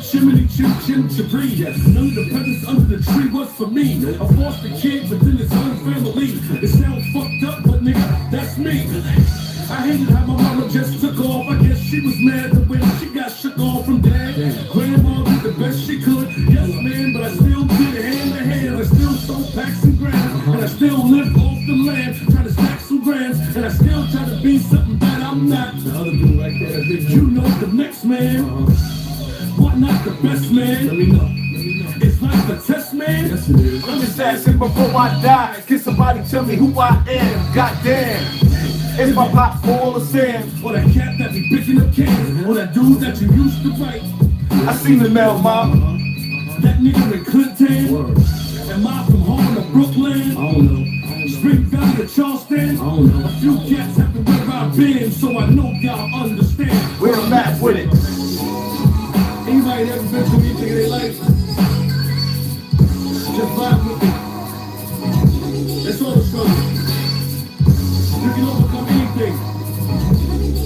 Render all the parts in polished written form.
chimney, chimney. None of the presents under the tree was for me. I foster kid within his own family. It sounds fucked up, but nigga, that's me. I hated how my mama just took off. I guess she was mad the way she got shook off from dad. Grandma did the best she could. Yes, man, but I still did it hand to hand. I still sold packs and grams. And I still lived off the land. Trying to stack some grams. And I still try to be something that I'm not. The other dude right there, you know the next man. Why not the best man? Let me know. It's like the test, man. Yes, it is. I'm just asking before I die. Can somebody tell me who I am? Goddamn. It's my pop full of sand. Or that cat that be picking up cans. Or that dude that you used to fight. I seen the mail, mom. That nigga in Clinton. Am I from Harlem to Brooklyn? I don't know. Spring Valley to Charleston? I don't know. A few cats have been where I've been, so I know y'all understand. Where I'm at with it. Anybody ever been through anything in their life? Just vibe with me. That's all the struggle. You can overcome anything.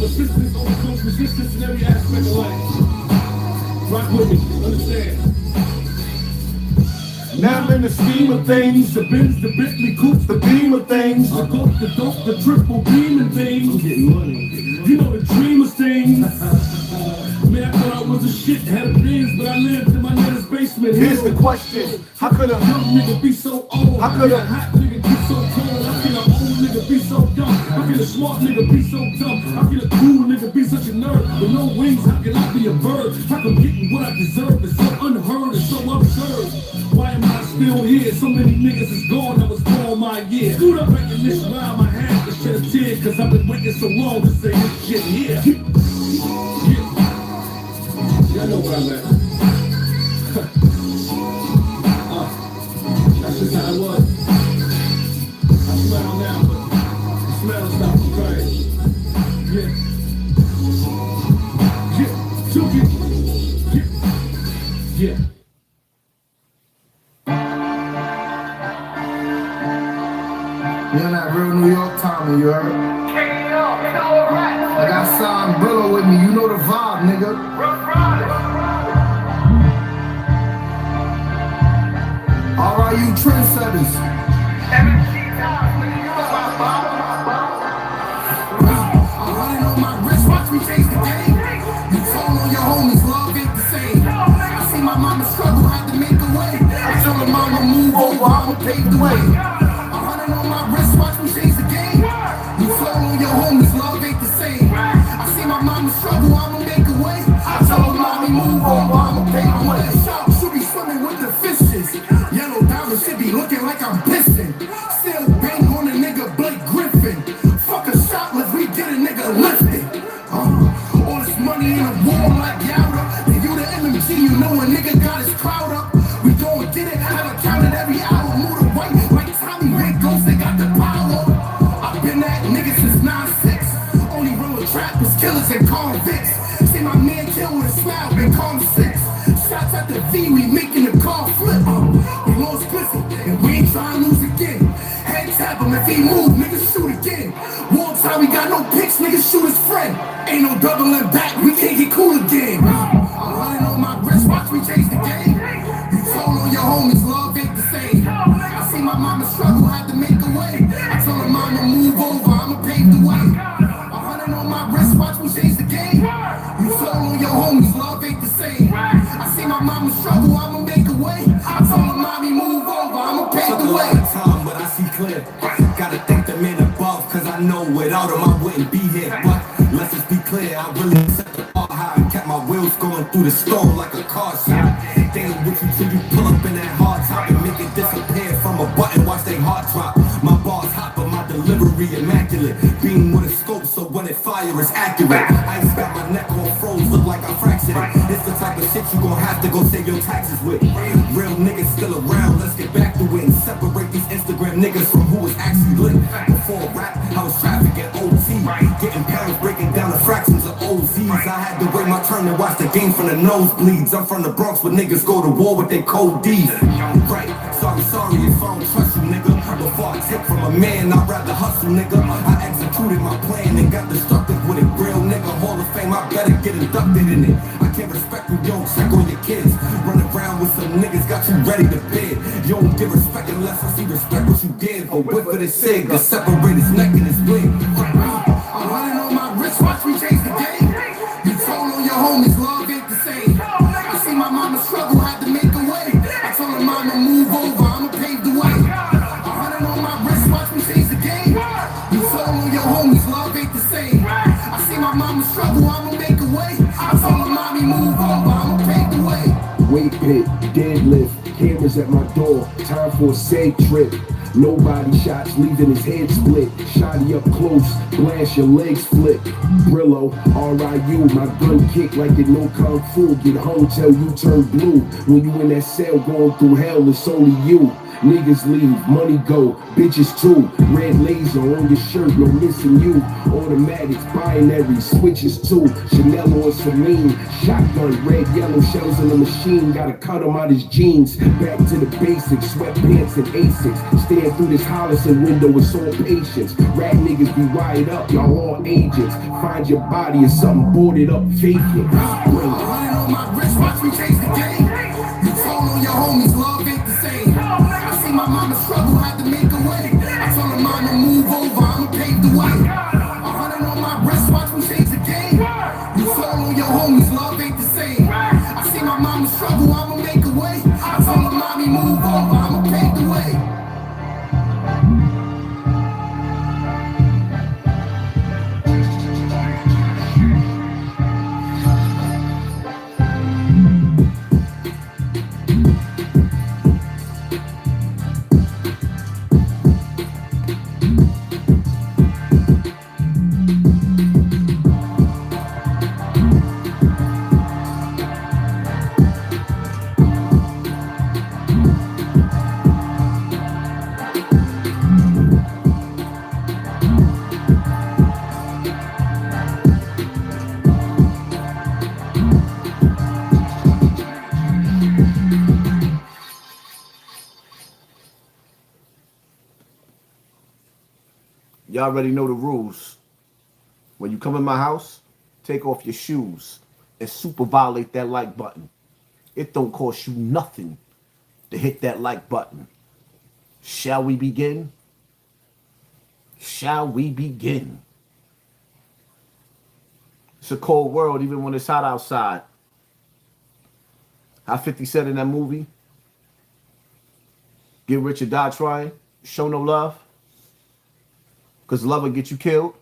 Persistence overcomes resistance in every aspect of life. Rock with me, understand. Now I'm in the scheme of things. The Benz, the Bentley coupes, The beam of things. the coke, the dope, the triple beam and things. I'm getting money. You know the dream of things. Man, I thought I was a shit, had a Benz, but I lived in my nana's basement. Here's the question. How could a young nigga be so old? How could a hot nigga be so cold? How can an old nigga be so dumb? How can a smart nigga be so dumb? How can a cool nigga be such a nerd? With no wings, how can I be a bird? How come getting what I deserve is so unheard and so absurd? Why am I still here? So many niggas is gone, I was born my year. Screwed up recognition around my hand to shed a tear, cause I've been waiting so long to say this shit here. Yeah. Y'all know where I'm at. That's just how it was. I smile now, but the smell stopped from crying. Yeah. Yeah. Took it. Yeah. Yeah. You're not real New York Tommy, you heard? I got CAMPBELL with me, you know the vibe, nigga. Alright, you trendsetters. I'm running on my wrist, watch me chase the game. You told on your homies, love ain't the same. I see my mama struggle, had to make a way. I told her mama move over, I'ma pave the way. I'm running on my wrist, watch me chase the game. You told on your homies, love ain't the same. I see my mama struggle, I'ma make a way. I told her mommy move over, I'ma pave the way. Shark should be swimming with the fishes. Yellow diamond should be looking like I'm pissing. Still bang on a nigga Blake Griffin. Fuck a shot, let's we get a nigga lifted. All this money in a war like Yowda. Then you the MMG, you know a nigga got his crowd up. We gon' get it, have it counted every hour. Move the right like Tommy Ray Ghost, they got the power. I've been that nigga since 9-6. Only real trappers, killers, and convicts. See my man kill with a smile, been calm 6. Shots at the V, we making the car flip. We lost Cliffy, and we ain't trying to lose again. Head tap him, if he move, niggas shoot again. War time, we got no picks, niggas shoot his friend. Ain't no doubling back, we can't get cool again. I'm running on my wrist, watch me chase the game. You told on your homies, love ain't the same. I see my mama struggle, had to make a way. I told her mama move over, I'ma pave the way. I'm running on my wrist, watch me chase the game. You told on your homies, love ain't the same. I see my mama struggle, I'ma make a way. I told her mommy move over, I'ma pave the way. Time, but I see clear. Gotta thank the man above, cause I know without him I wouldn't be here. But let's just be clear, I really set the bar high and kept my wheels going through the storm like a car shot. They ain't with you till you pull up in that hard top and make it disappear from a button, watch they heart drop. My bars hot, but my delivery immaculate. Beam with a scope, so when it fire, it's accurate. Ice got my neck all froze, look like I fractured it. It's the type of shit you gon' have to go save your taxes with. Real niggas still around, let's get back to it and separate these Instagram niggas from who was actually lit. Before rap, I was trafficking OT, getting pounds, breaking down the fractions of OZs. I had to wait my turn to watch the game from the nosebleeds. I'm from the Bronx where niggas go to war with their cold D's. Right, sorry if I don't trust you, nigga. Before I take from a man, I'd rather hustle, nigga. I executed my plan and got destructive with it. Real nigga, Hall of Fame, I better get inducted in it. I can't respect you, don't check on your kids. Run around with some niggas, got you ready to bid. You don't give respect unless I see respect what you did. But whip for the sig, to separate his neck and his wig. I'm running on my wrist, watch me change the game. You told on your homies, love ain't the same. I see my mama struggle, had to make a way. I told her mama move over, I'ma pave the way. I'm running on my wrist, watch me change the game. You told on your homies, love ain't the same. I see my mama struggle, I'ma make a way. I told her mommy move over, I'ma pave the way. Weight pit, deadlift, cameras at my door, time for a seg trip. Nobody shots leaving his head split. Shotty up close, blast your legs flip. Brillo, R.I.U. My gun kick like it no kung fu. Get home till you turn blue. When you in that cell going through hell, it's only you. Niggas leave, money go, bitches too. Red laser on your shirt, no missing you. Automatics, binary, switches too. Chanel or Celine, shotgun, red, yellow shells in the machine. Gotta cut him out his jeans. Back to the basics, sweatpants and Asics. Stand through this Hollister window with all patience. Rat niggas be wired up, y'all all agents. Find your body as something boarded up vacant. I'm running on my wrist, watch me change the game. You told on your homies, love ain't the same. I see my mama struggle, had to make a way. I told her mama move over, I'ma pave the way. I'm running on my wrist, watch me change the game. You told on your homies, love ain't the same. I see my mama struggle, I'ma make a way. I told her mommy move over, I'ma pave the way. Y'all already know the rules. When you come in my house, take off your shoes and super violate that like button. It don't cost you nothing to hit that like button. Shall we begin? Shall we begin? It's a cold world even when it's hot outside. How 50 said in that movie, get rich or die trying, show no love. Because love will get you killed.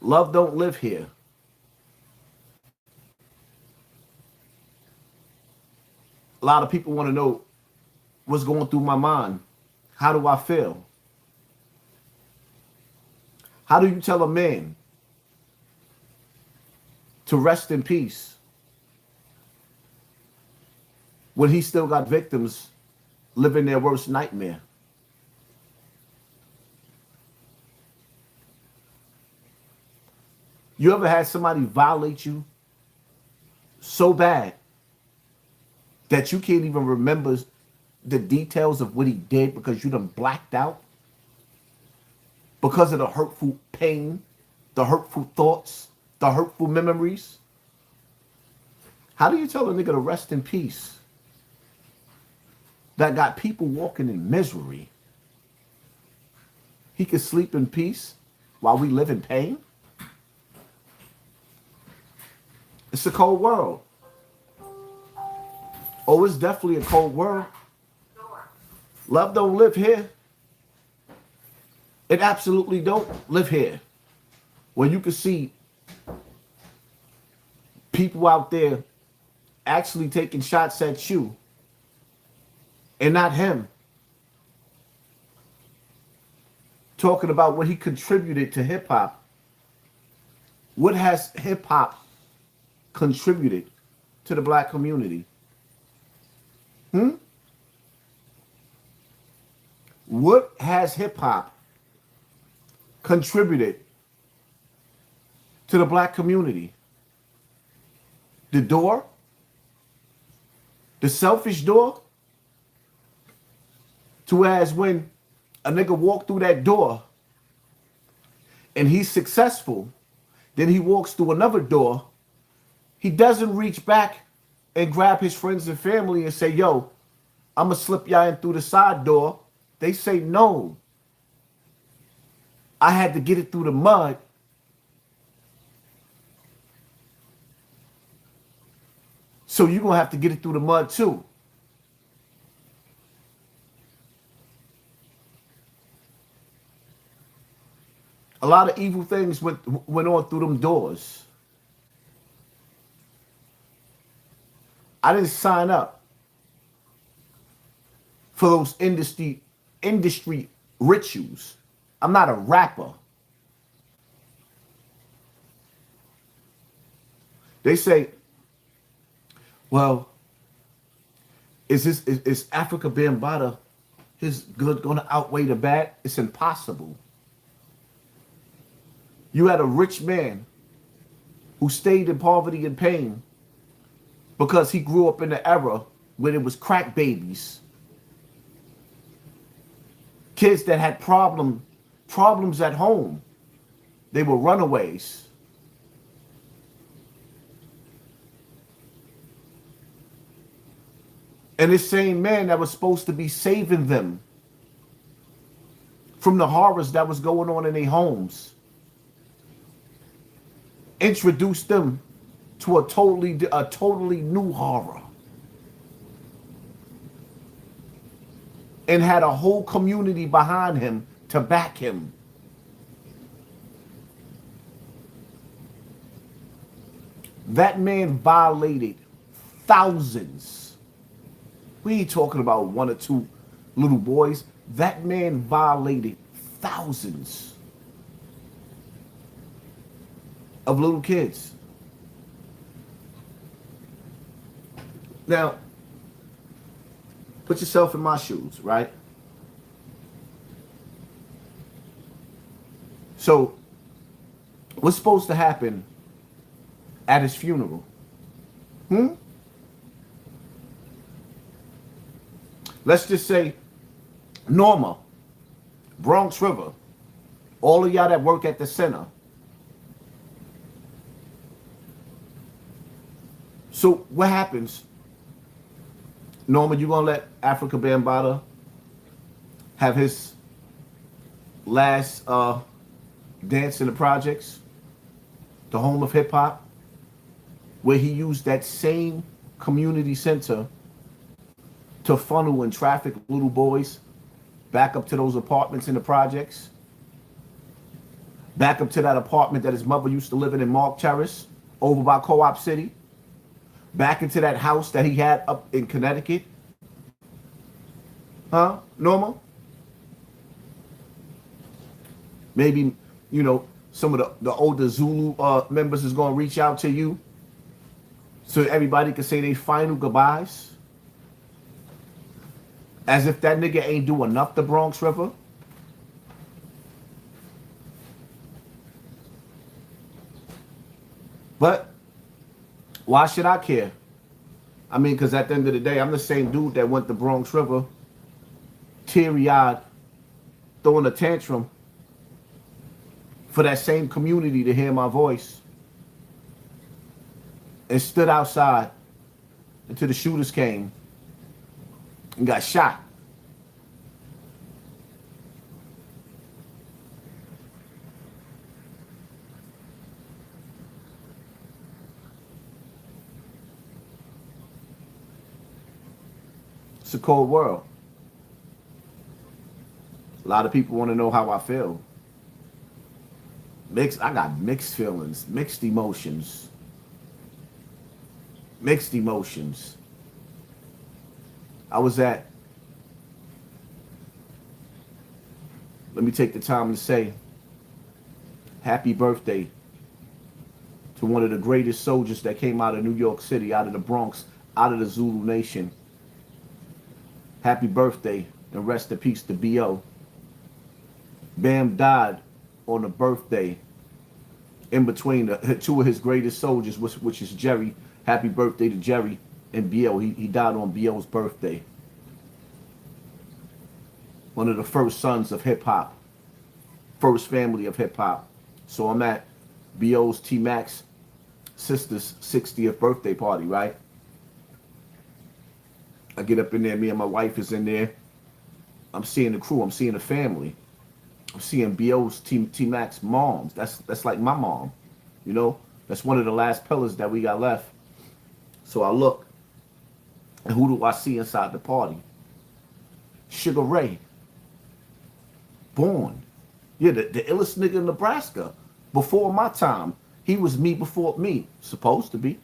Love don't live here. A lot of people want to know what's going through my mind. How do I feel? How do you tell a man to rest in peace when he still got victims living their worst nightmare? You ever had somebody violate you so bad that you can't even remember the details of what he did because you done blacked out? Because of the hurtful pain, the hurtful thoughts, the hurtful memories? How do you tell a nigga to rest in peace that got people walking in misery? He could sleep in peace while we live in pain? It's a cold world. Oh, it's definitely a cold world. Love don't live here. It absolutely don't live here. When you can see people out there actually taking shots at you and not him. Talking about what he contributed to hip hop. What has hip hop contributed to the black community? What has hip hop contributed to the black community? The door? The selfish door? To as when a nigga walk through that door and he's successful, then he walks through another door. He doesn't reach back and grab his friends and family and say, yo, I'm going to slip y'all in through the side door. They say, no. I had to get it through the mud. So you're going to have to get it through the mud too. A lot of evil things went on through them doors. I didn't sign up for those industry rituals. I'm not a rapper. They say, well, is Africa Bambaataa, his good going to outweigh the bad? It's impossible. You had a rich man who stayed in poverty and pain because he grew up in the era when it was crack babies. Kids that had problems at home. They were runaways. And this same man that was supposed to be saving them from the horrors that was going on in their homes introduced them to a totally new horror. And had a whole community behind him to back him. That man violated thousands. We ain't talking about one or two little boys. That man violated thousands of little kids. Now, put yourself in my shoes, right? So, what's supposed to happen at his funeral? Let's just say Norma, Bronx River, all of y'all that work at the center. So what happens? Norman, you gonna let Africa Bambaataa have his last dance in the projects, the home of hip hop, where he used that same community center to funnel and traffic little boys back up to those apartments in the projects, back up to that apartment that his mother used to live in Mark Terrace over by Co-op City, back into that house that he had up in Connecticut? Huh, Norma? Maybe, some of the older Zulu members is going to reach out to you so everybody can say their final goodbyes. As if that nigga ain't do enough to Bronx River. But why should I care? I mean, because at the end of the day, I'm the same dude that went to Bronx River, teary-eyed, throwing a tantrum for that same community to hear my voice, and stood outside until the shooters came and got shot. It's a cold world. A lot of people want to know how I feel. I got mixed feelings, mixed emotions. Mixed emotions. Let me take the time to say happy birthday to one of the greatest soldiers that came out of New York City, out of the Bronx, out of the Zulu Nation. Happy birthday and rest in peace to B.O. Bam died on a birthday in between two of his greatest soldiers, which is Jerry. Happy birthday to Jerry and B.O. He died on B.O.'s birthday. One of the first sons of hip-hop. First family of hip-hop. So I'm at B.O.'s T-Max sister's 60th birthday party, right? I get up in there, me and my wife is in there. I'm seeing the crew, I'm seeing the family. I'm seeing BO's T-Mac's moms. That's like my mom, you know? That's one of the last pillars that we got left. So I look, and who do I see inside the party? Sugar Ray. Born. Yeah, the illest nigga in Nebraska. Before my time. He was me before me. Supposed to be.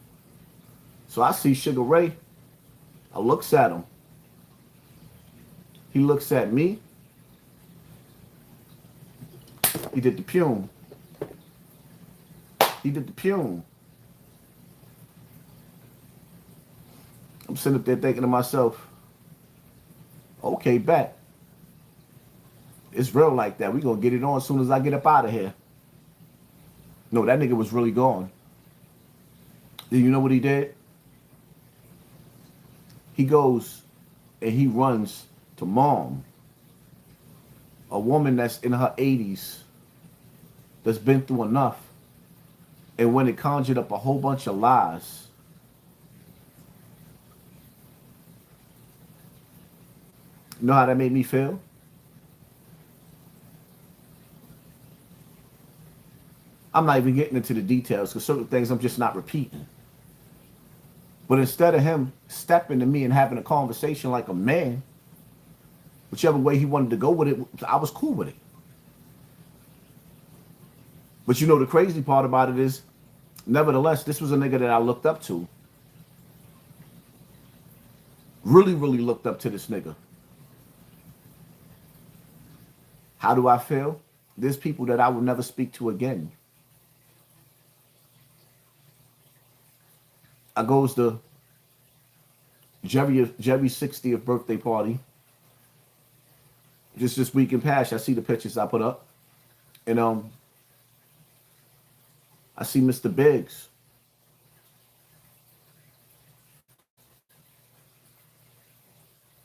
So I see Sugar Ray. I looks at him. He looks at me. He did the pume. He did the pume. I'm sitting up there thinking to myself, okay, bet. It's real like that. We gonna get it on as soon as I get up out of here. No, that nigga was really gone. Then you know what he did? He goes and he runs to mom. A woman that's in her 80s, that's been through enough. And when it conjured up a whole bunch of lies, you know how that made me feel? I'm not even getting into the details because certain things I'm just not repeating. But instead of him stepping to me and having a conversation like a man, whichever way he wanted to go with it, I was cool with it. But you know the crazy part about it is, nevertheless, this was a nigga that I looked up to. Really, really looked up to this nigga. How do I feel? There's people that I will never speak to again. I goes to Jerry's 60th birthday party. Just this week in past, I see the pictures I put up. And I see Mr. Biggs.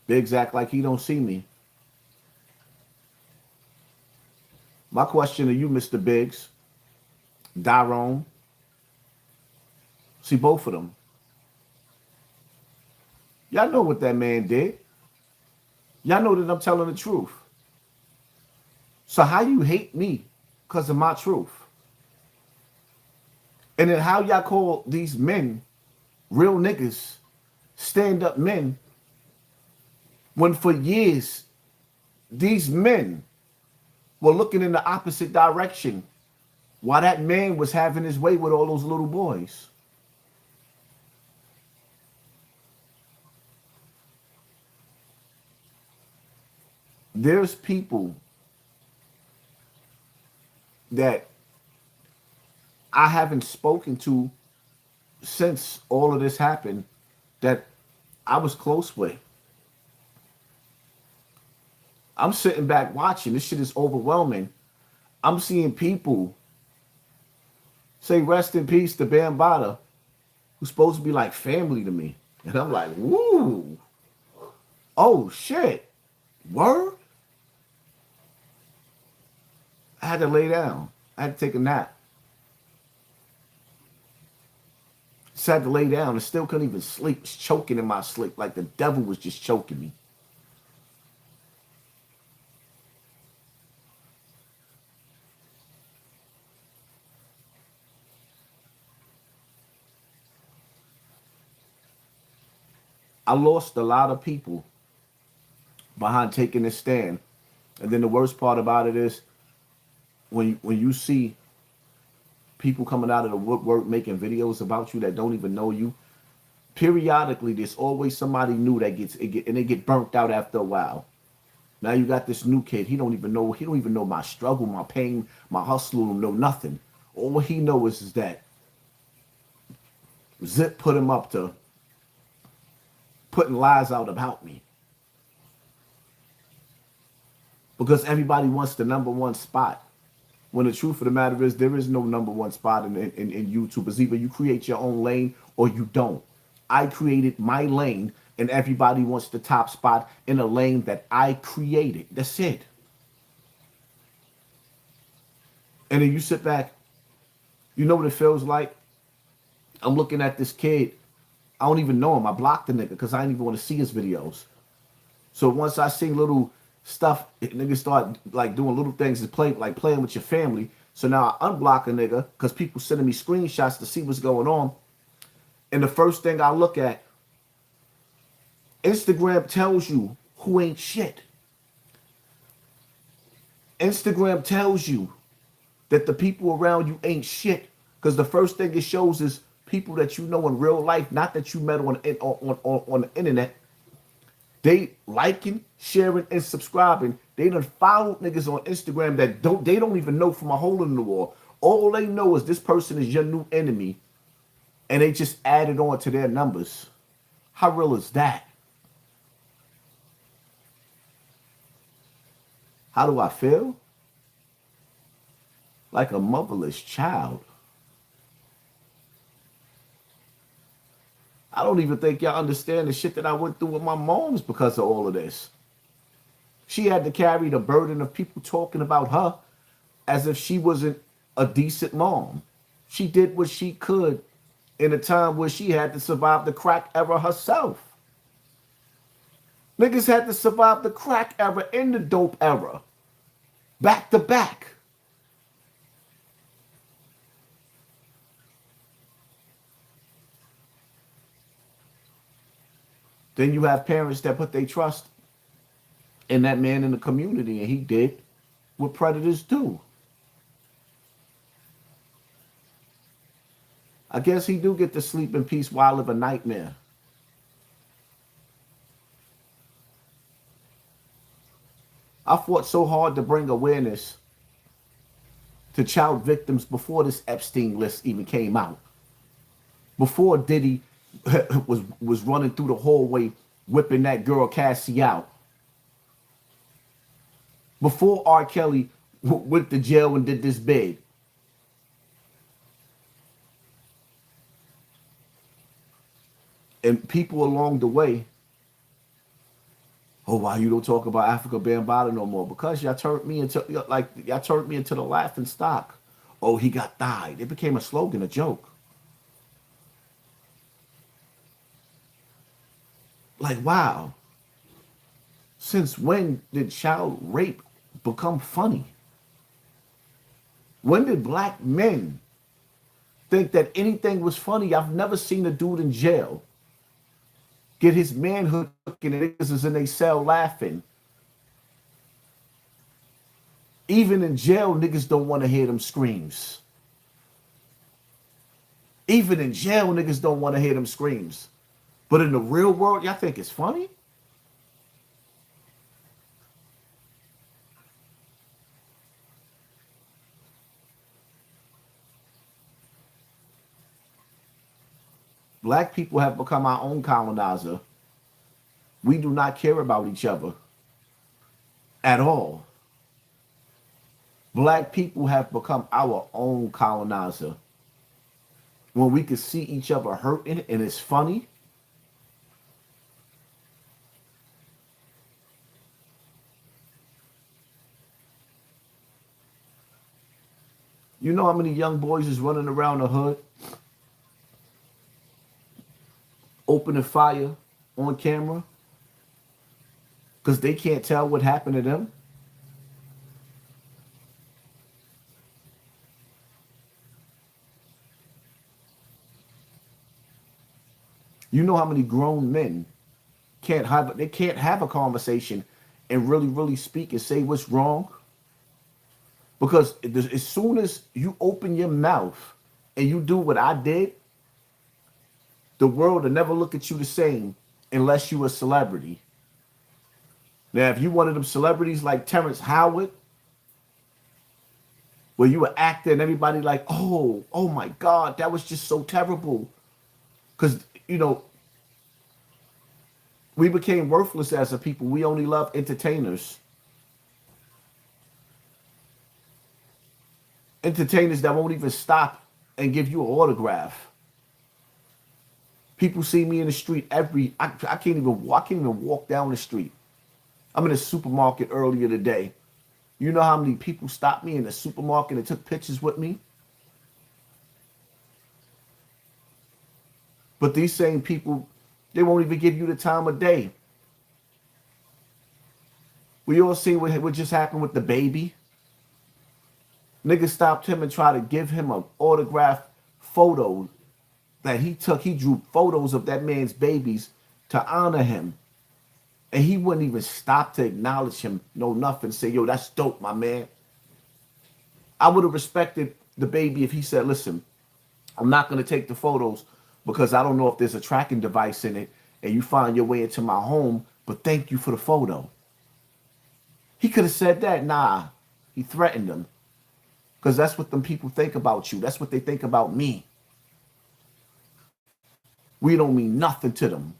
Biggs act like he don't see me. My question to you, Mr. Biggs, Dyrone, see both of them. Y'all know what that man did. Y'all know that I'm telling the truth. So how you hate me because of my truth? And then how y'all call these men real niggas, stand-up men, when for years these men were looking in the opposite direction while that man was having his way with all those little boys? There's people that I haven't spoken to since all of this happened that I was close with. I'm sitting back watching. This shit is overwhelming. I'm seeing people say rest in peace to Bambada, who's supposed to be like family to me. And I'm like, woo. Oh, shit. Word? I had to lay down. I had to take a nap. Just had to lay down and still couldn't even sleep. Was choking in my sleep like the devil was just choking me. I lost a lot of people behind taking this stand. And then the worst part about it is when you see people coming out of the woodwork making videos about you that don't even know you, periodically there's always somebody new that and they get burnt out after a while. Now you got this new kid. He don't even know my struggle, my pain, my hustle, no nothing. All he knows is that Zip put him up to putting lies out about me. Because everybody wants the #1 spot. When the truth of the matter is, there is no #1 spot in YouTube. It's either you create your own lane or you don't. I created my lane, and everybody wants the top spot in a lane that I created. That's it. And then you sit back, you know what it feels like I'm looking at this kid. I don't even know him. I blocked the nigga because I didn't even want to see his videos. So once I see little stuff, niggas start like doing little things to play, like playing with your family. So now I unblock a nigga because people sending me screenshots to see what's going on. And the first thing I look at, Instagram tells you who ain't shit. Instagram tells you that the people around you ain't shit because the first thing it shows is people that you know in real life, not that you met on the internet. They liking, sharing, and subscribing. They done followed niggas on Instagram that they don't even know from a hole in the wall. All they know is this person is your new enemy, and they just added on to their numbers. How real is that? How do I feel? Like a motherless child. I don't even think y'all understand the shit that I went through with my moms because of all of this. She had to carry the burden of people talking about her as if she wasn't a decent mom. She did what she could in a time where she had to survive the crack era herself. Niggas had to survive the crack era and the dope era. Back to back. Then you have parents that put their trust in that man in the community, and he did what predators do. I guess he do get to sleep in peace while I live a nightmare. I fought so hard to bring awareness to child victims before this Epstein list even came out. Before Diddy was running through the hallway whipping that girl Cassie out. Before R. Kelly went to jail and did this bid. And people along the way, oh, why you don't talk about Africa Bambaataa no more? Because y'all turned me into the laughing stock. Oh, he got died. It became a slogan, a joke. Like, wow. Since when did child rape become funny? When did black men think that anything was funny? I've never seen a dude in jail get his manhood and niggas is in their cell laughing. Even in jail, niggas don't want to hear them screams. Even in jail, niggas don't want to hear them screams. But in the real world, y'all think it's funny? Black people have become our own colonizer. We do not care about each other at all. Black people have become our own colonizer. When we can see each other hurting and it's funny. You know how many young boys is running around the hood opening fire on camera because they can't tell what happened to them? You know how many grown men can't have a conversation and really speak and say what's wrong? Because as soon as you open your mouth and you do what I did, the world will never look at you the same unless you're a celebrity. Now, if you one of them celebrities like Terrence Howard, where you were acting and everybody like, oh my God, that was just so terrible. Because, you know, we became worthless as a people. We only love entertainers. Entertainers that won't even stop and give you an autograph. People see me in the street I can't even walk down the street. I'm in a supermarket earlier today. You know how many people stopped me in the supermarket and took pictures with me? But these same people, they won't even give you the time of day. We all seen what just happened with the baby. Niggas stopped him and tried to give him an autographed photo that he took. He drew photos of that man's babies to honor him. And he wouldn't even stop to acknowledge him, no nothing, say, yo, that's dope, my man. I would have respected the baby if he said, listen, I'm not going to take the photos because I don't know if there's a tracking device in it and you find your way into my home, but thank you for the photo. He could have said that. Nah, he threatened them because that's what them people think about you. That's what they think about me. We don't mean nothing to them.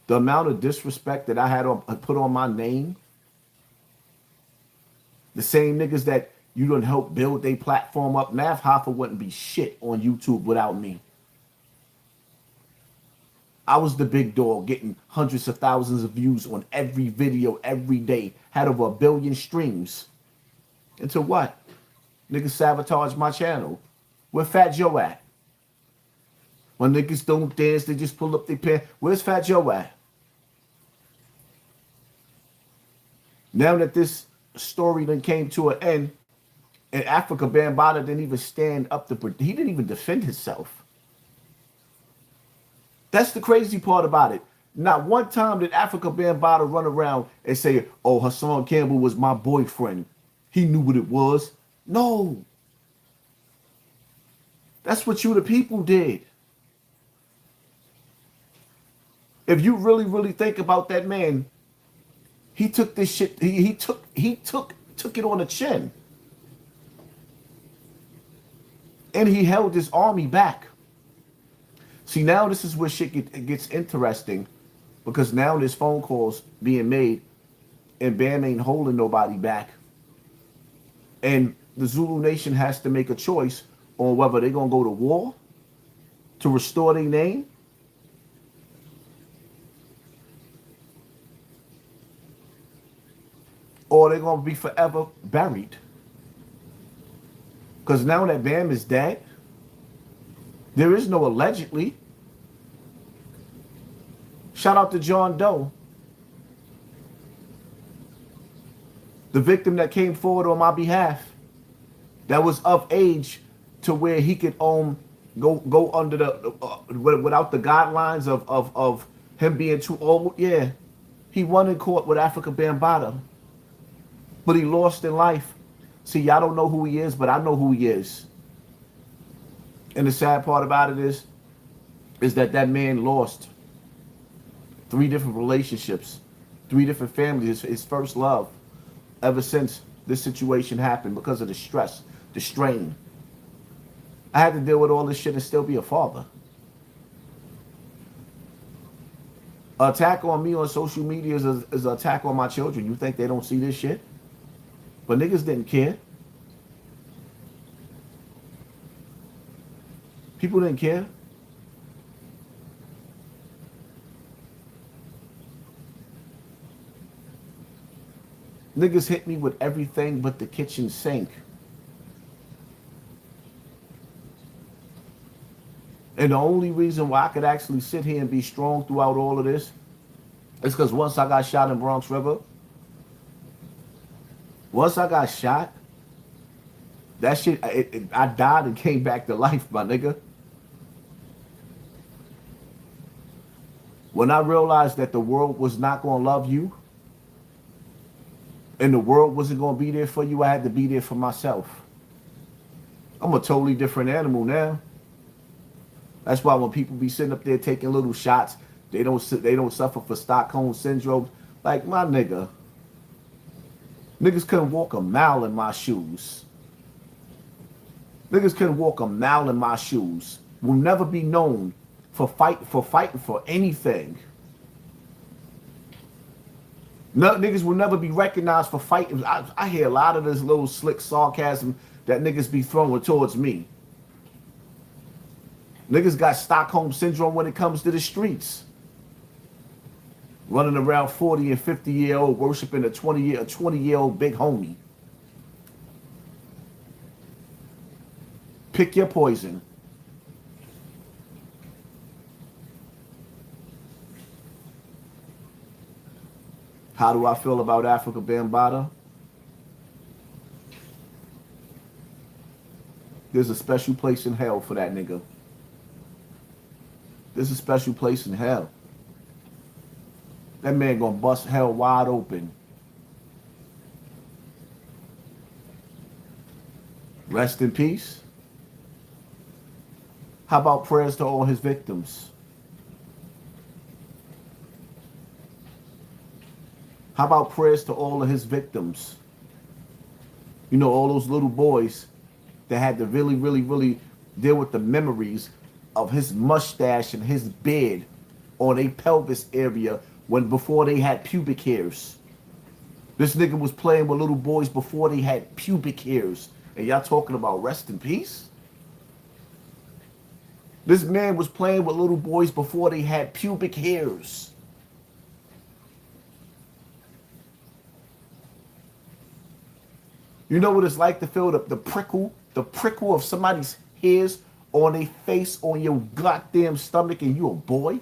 The amount of disrespect that I had put on my name, the same niggas that you done help build their platform up, Nav Hoffa wouldn't be shit on YouTube without me. I was the big dog getting hundreds of thousands of views on every video every day, had over 1 billion streams. Until what? Niggas sabotage my channel. Where Fat Joe at? When niggas don't dance, they just pull up their pants. Where's Fat Joe at? Now that this story then came to an end, in Africa, Bambada didn't even stand up to, he didn't even defend himself. That's the crazy part about it. Not one time did Africa Bambada run around and say, oh, HASSAN Campbell was my boyfriend. He knew what it was. No. That's what you the people did. If you really, really think about that man, he took this shit, he took it on the chin. And he held his army back. See, now this is where shit gets interesting, because now there's phone calls being made and Bam ain't holding nobody back. And the Zulu Nation has to make a choice on whether they're going to go to war to restore their name, or they're going to be forever buried. Because now that Bam is dead, there is no allegedly. Shout out to John Doe, the victim that came forward on my behalf, that was of age to where he could go under the without the guidelines of him being too old. Yeah, he won in court with Africa Bambada, but he lost in life. See, y'all don't know who he is, but I know who he is. And the sad part about it is that that man lost 3 different relationships, 3 different families, his first love, ever since this situation happened, because of the stress, the strain. I had to deal with all this shit and still be a father. An attack on me on social media is an attack on my children. You think they don't see this shit? But niggas didn't care. People didn't care. Niggas hit me with everything but the kitchen sink. And the only reason why I could actually sit here and be strong throughout all of this is because once I got shot in Bronx River, once I got shot, that shit, I died and came back to life, my nigga. When I realized that the world was not going to love you and the world wasn't going to be there for you, I had to be there for myself. I'm a totally different animal now. That's why when people be sitting up there taking little shots, they don't suffer for Stockholm syndrome. Like, my nigga, niggas couldn't walk a mile in my shoes. Niggas couldn't walk a mile in my shoes. Will never be known for fighting for anything. No, niggas will never be recognized for fighting. I hear a lot of this little slick sarcasm that niggas be throwing towards me. Niggas got Stockholm syndrome when it comes to the streets. Running around 40 and 50-year-old worshiping a 20-year-old big homie. Pick your poison. How do I feel about Africa Bambaataa? There's a special place in hell for that nigga. There's a special place in hell. That man gonna bust hell wide open. Rest in peace. How about prayers to all his victims? How about prayers to all of his victims? You know, all those little boys that had to really deal with the memories of his mustache and his beard on a pelvis area before they had pubic hairs. This nigga was playing with little boys before they had pubic hairs. And y'all talking about rest in peace? This man was playing with little boys before they had pubic hairs. You know what it's like to feel the prickle of somebody's hairs on their face, on your goddamn stomach, and you a boy?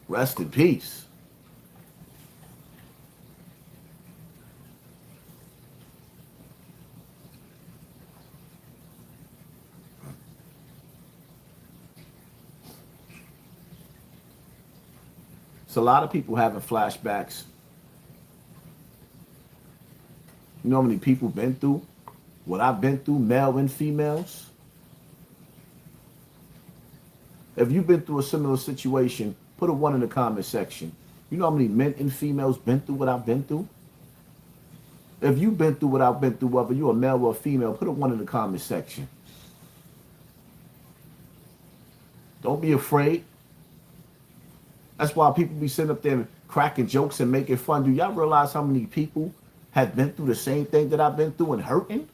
Rest in peace. So a lot of people having flashbacks. You know how many people been through what I've been through, male and females? If you've been through a similar situation, put a 1 in the comment section. You know how many men and females been through what I've been through? If you've been through what I've been through, whether you're a male or a female, put a 1 in the comment section. Don't be afraid. That's why people be sitting up there cracking jokes and making fun. Do y'all realize how many people have been through the same thing that I've been through and hurting?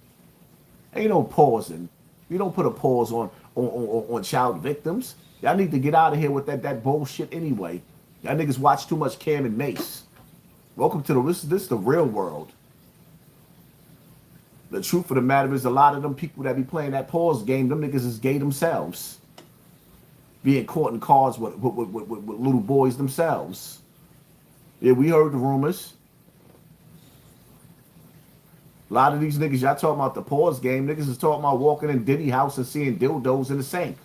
Ain't no pausing. You don't put a pause on child victims. Y'all need to get out of here with that bullshit anyway. Y'all niggas watch too much Cam and Mace. Welcome to this is the real world. The truth of the matter is a lot of them people that be playing that pause game, them niggas is gay themselves. Being caught in cars with little boys themselves. Yeah, we heard the rumors. A lot of these niggas, y'all talking about the pause game. Niggas is talking about walking in Diddy house and seeing dildos in the sink.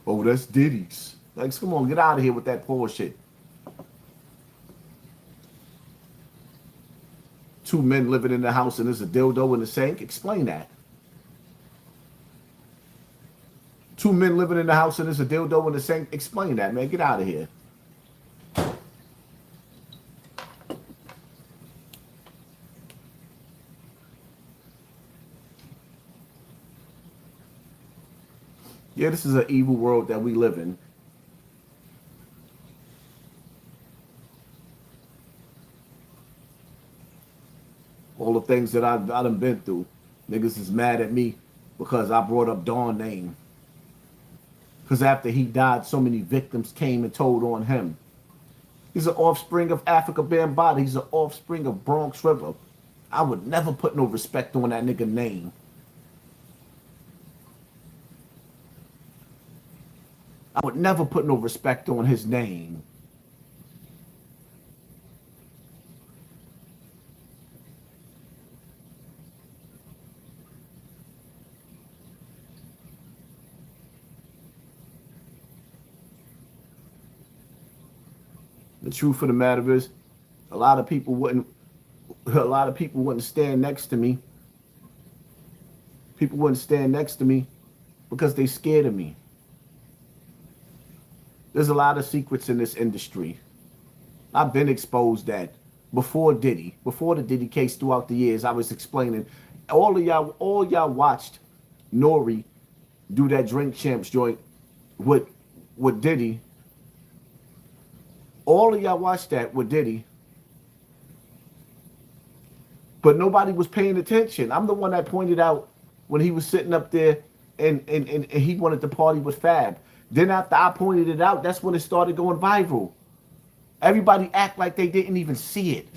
Oh, that's Diddy's. Like, come on, get out of here with that pause shit. 2 men living in the house and there's a dildo in the sink. Explain that. 2 men living in the house and there's a dildo in the sink. Explain that, man. Get out of here. Yeah, this is an evil world that we live in. All the things that I done been through. Niggas is mad at me because I brought up Dawn's name. Because after he died, so many victims came and told on him. He's an offspring of Africa Bambaataa. He's an offspring of Bronx River. I would never put no respect on that nigga name. I would never put no respect on his name. The truth of the matter is, a lot of people wouldn't stand next to me. People wouldn't stand next to me because they scared of me. There's a lot of secrets in this industry. I've been exposed that before the Diddy case throughout the years. I was explaining, all y'all watched Nori do that Drink Champs joint with Diddy. All of y'all watched that with Diddy. But nobody was paying attention. I'm the one that pointed out when he was sitting up there and he wanted to party with Fab. Then after I pointed it out, that's when it started going viral. Everybody act like they didn't even see it.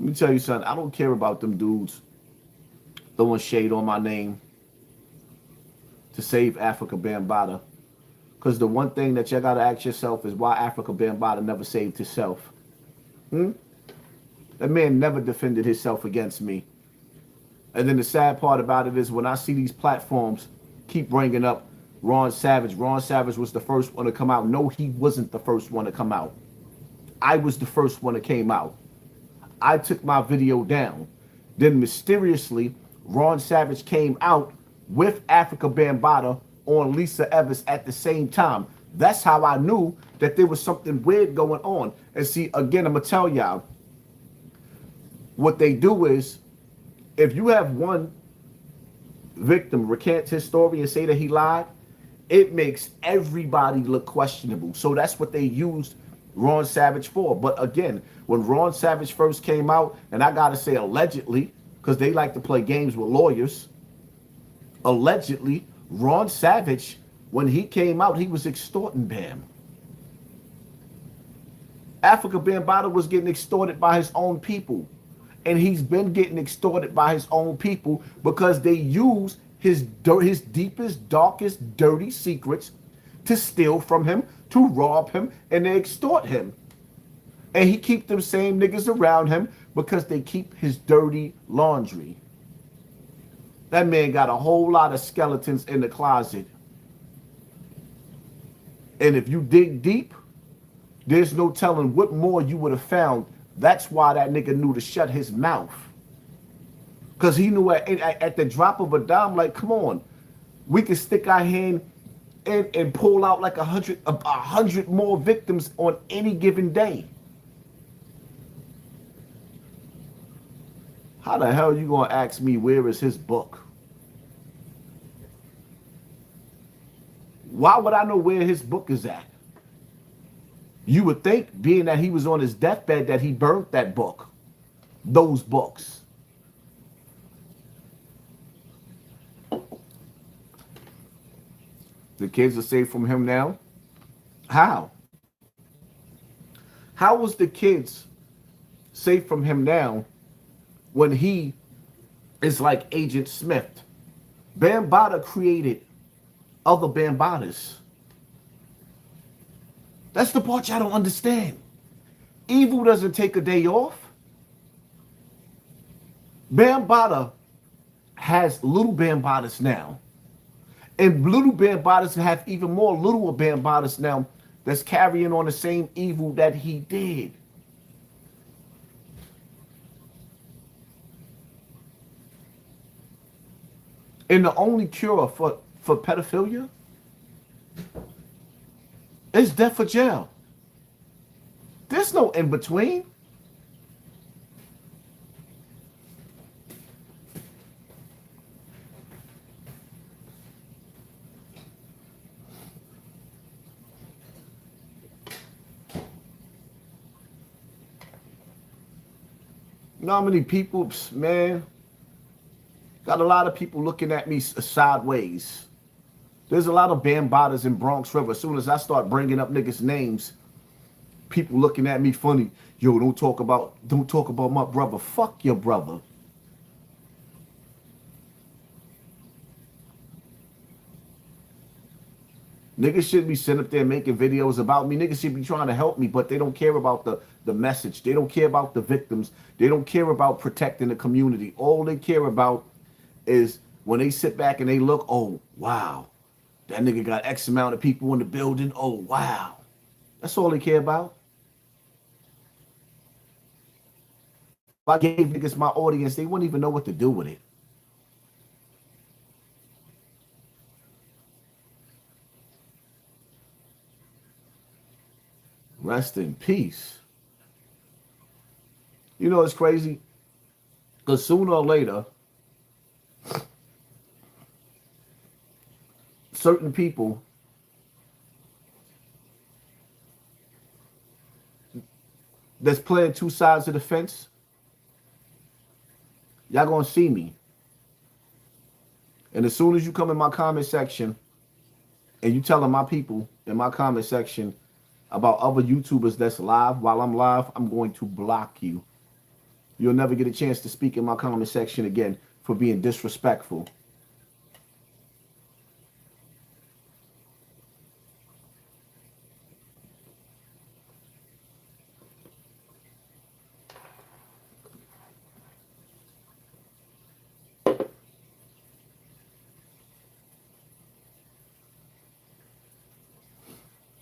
Let me tell you something. I don't care about them dudes throwing shade on my name to save Africa Bambaataa. Because the one thing that you got to ask yourself is why Africa Bambaataa never saved himself. That man never defended himself against me. And then the sad part about it is when I see these platforms keep bringing up Ron Savage. Ron Savage was the first one to come out. No, he wasn't the first one to come out. I was the first one that came out. I took my video down. Then mysteriously, Ron Savage came out with Africa Bambaataa on Lisa Evans at the same time. That's how I knew that there was something weird going on. And see, again, I'm going to tell y'all, what they do is, if you have one victim recant his story and say that he lied, it makes everybody look questionable. So that's what they used Ron Savage for. But again, when Ron Savage first came out, and I gotta say allegedly, because they like to play games with lawyers, allegedly, Ron Savage, when he came out, he was extorting Bam. Africa Bambaataa was getting extorted by his own people. And he's been getting extorted by his own people because they use his deepest, darkest, dirty secrets to steal from him, to rob him, and they extort him. And he keep them same niggas around him because they keep his dirty laundry. That man got a whole lot of skeletons in the closet. And if you dig deep, there's no telling what more you would have found. That's why that nigga knew to shut his mouth. Because he knew at the drop of a dime, like, come on, we can stick our hand in and pull out like 100 more victims on any given day. How the hell you gonna ask me where is his book? Why would I know where his book is at? You would think, being that he was on his deathbed, that he burnt that book, those books. The kids are safe from him now? How? How was the kids safe from him now when he is like Agent Smith? Bambaataa created other Bambaatas. That's the part y'all don't understand. Evil doesn't take a day off. Bambaataa has little Bambaatas now. And little Bambaatas have even more little Bambaatas now that's carrying on the same evil that he did. And the only cure for pedophilia is death or jail. There's no in between. You know how many people, man, got a lot of people looking at me sideways. There's a lot of Bambaatas in Bronx River. As soon as I start bringing up niggas' names, people looking at me funny. Yo, don't talk about my brother. Fuck your brother. Niggas should be sitting up there making videos about me. Niggas should be trying to help me, but they don't care about the message. They don't care about the victims. They don't care about protecting the community. All they care about is when they sit back and they look, oh, wow. That nigga got X amount of people in the building. Oh, wow. That's all they care about. If I gave niggas my audience, they wouldn't even know what to do with it. Rest in peace. You know, it's crazy. Because sooner or later, certain people that's playing two sides of the fence, y'all gonna see me. And as soon as you come in my comment section and you telling my people in my comment section about other YouTubers that's live while I'm live, I'm going to block you. You'll never get a chance to speak in my comment section again for being disrespectful.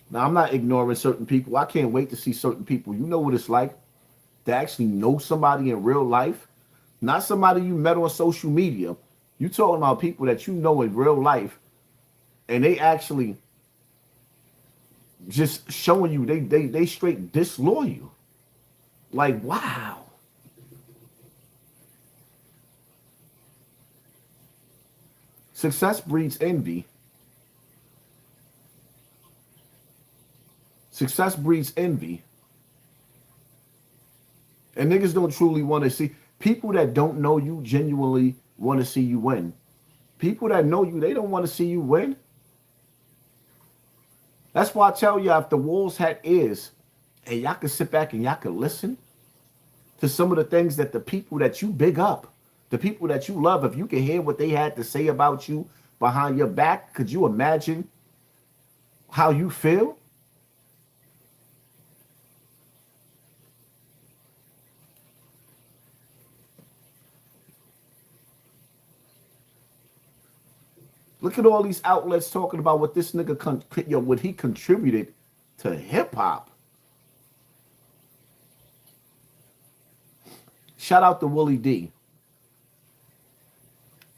Now, I'm not ignoring certain people. I can't wait to see certain people. You know what it's like to actually know somebody in real life, not somebody you met on social media. You talking about people that you know in real life, and they actually just showing you they straight disloyal. Like, wow. Success breeds envy. Success breeds envy. And niggas don't truly want to see. People that don't know you genuinely want to see you win. People that know you, they don't want to see you win. That's why I tell you, if the wolves had ears, and y'all can sit back and y'all can listen to some of the things that the people that you big up, the people that you love, if you can hear what they had to say about you behind your back, could you imagine how you feel? Look at all these outlets talking about what this nigga, what he contributed to hip hop. Shout out to Willie D.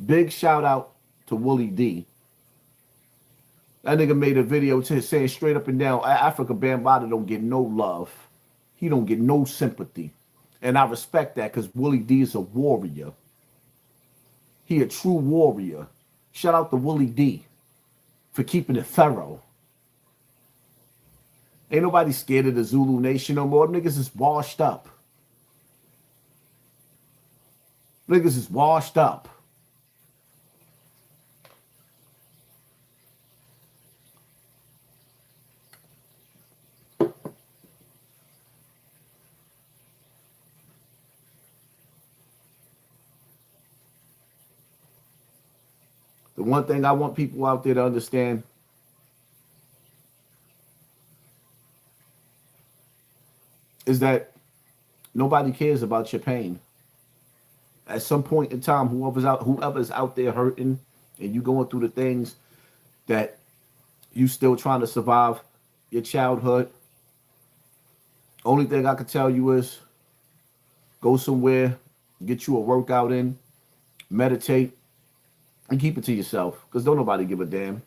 Big shout out to Willie D. That nigga made a video saying straight up and down, Africa Bambada don't get no love. He don't get no sympathy. And I respect that because Willie D is a warrior. He a true warrior. Shout out to Willie D for keeping it thorough. Ain't nobody scared of the Zulu Nation no more. Niggas is washed up. Niggas is washed up. The one thing I want people out there to understand is that nobody cares about your pain. At some point in time, whoever's out there hurting and you going through the things that you still trying to survive your childhood, only thing I can tell you is go somewhere, get you a workout in, meditate, and keep it to yourself, because don't nobody give a damn.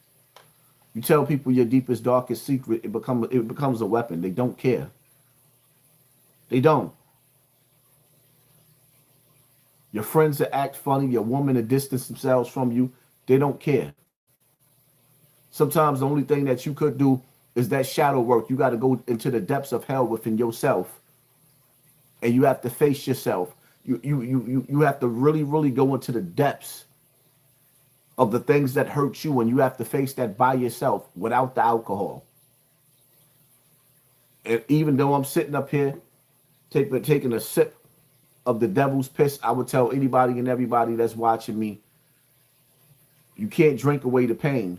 You tell people your deepest, darkest secret, it becomes a weapon. They don't care. They don't. Your friends that act funny, your woman that distance themselves from you, they don't care. Sometimes the only thing that you could do is that shadow work. You got to go into the depths of hell within yourself, and you have to face yourself. You have to really, really go into the depths of the things that hurt you, and you have to face that by yourself without the alcohol. And even though I'm sitting up here taking a sip of the devil's piss, I would tell anybody and everybody that's watching me, you can't drink away the pain.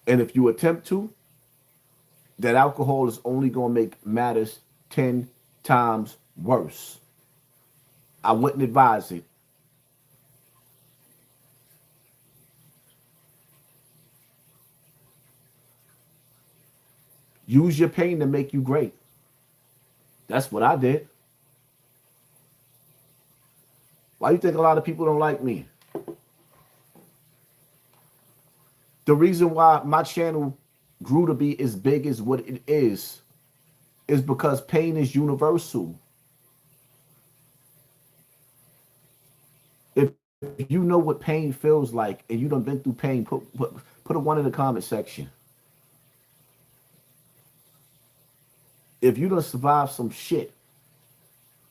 And if you attempt to, that alcohol is only going to make matters 10 times worse. I wouldn't advise it. Use your pain to make you great. That's what I did. Why do you think a lot of people don't like me? The reason why my channel grew to be as big as what it is because pain is universal. If you know what pain feels like and you done been through pain, put a 1 in the comment section. If you done survived some shit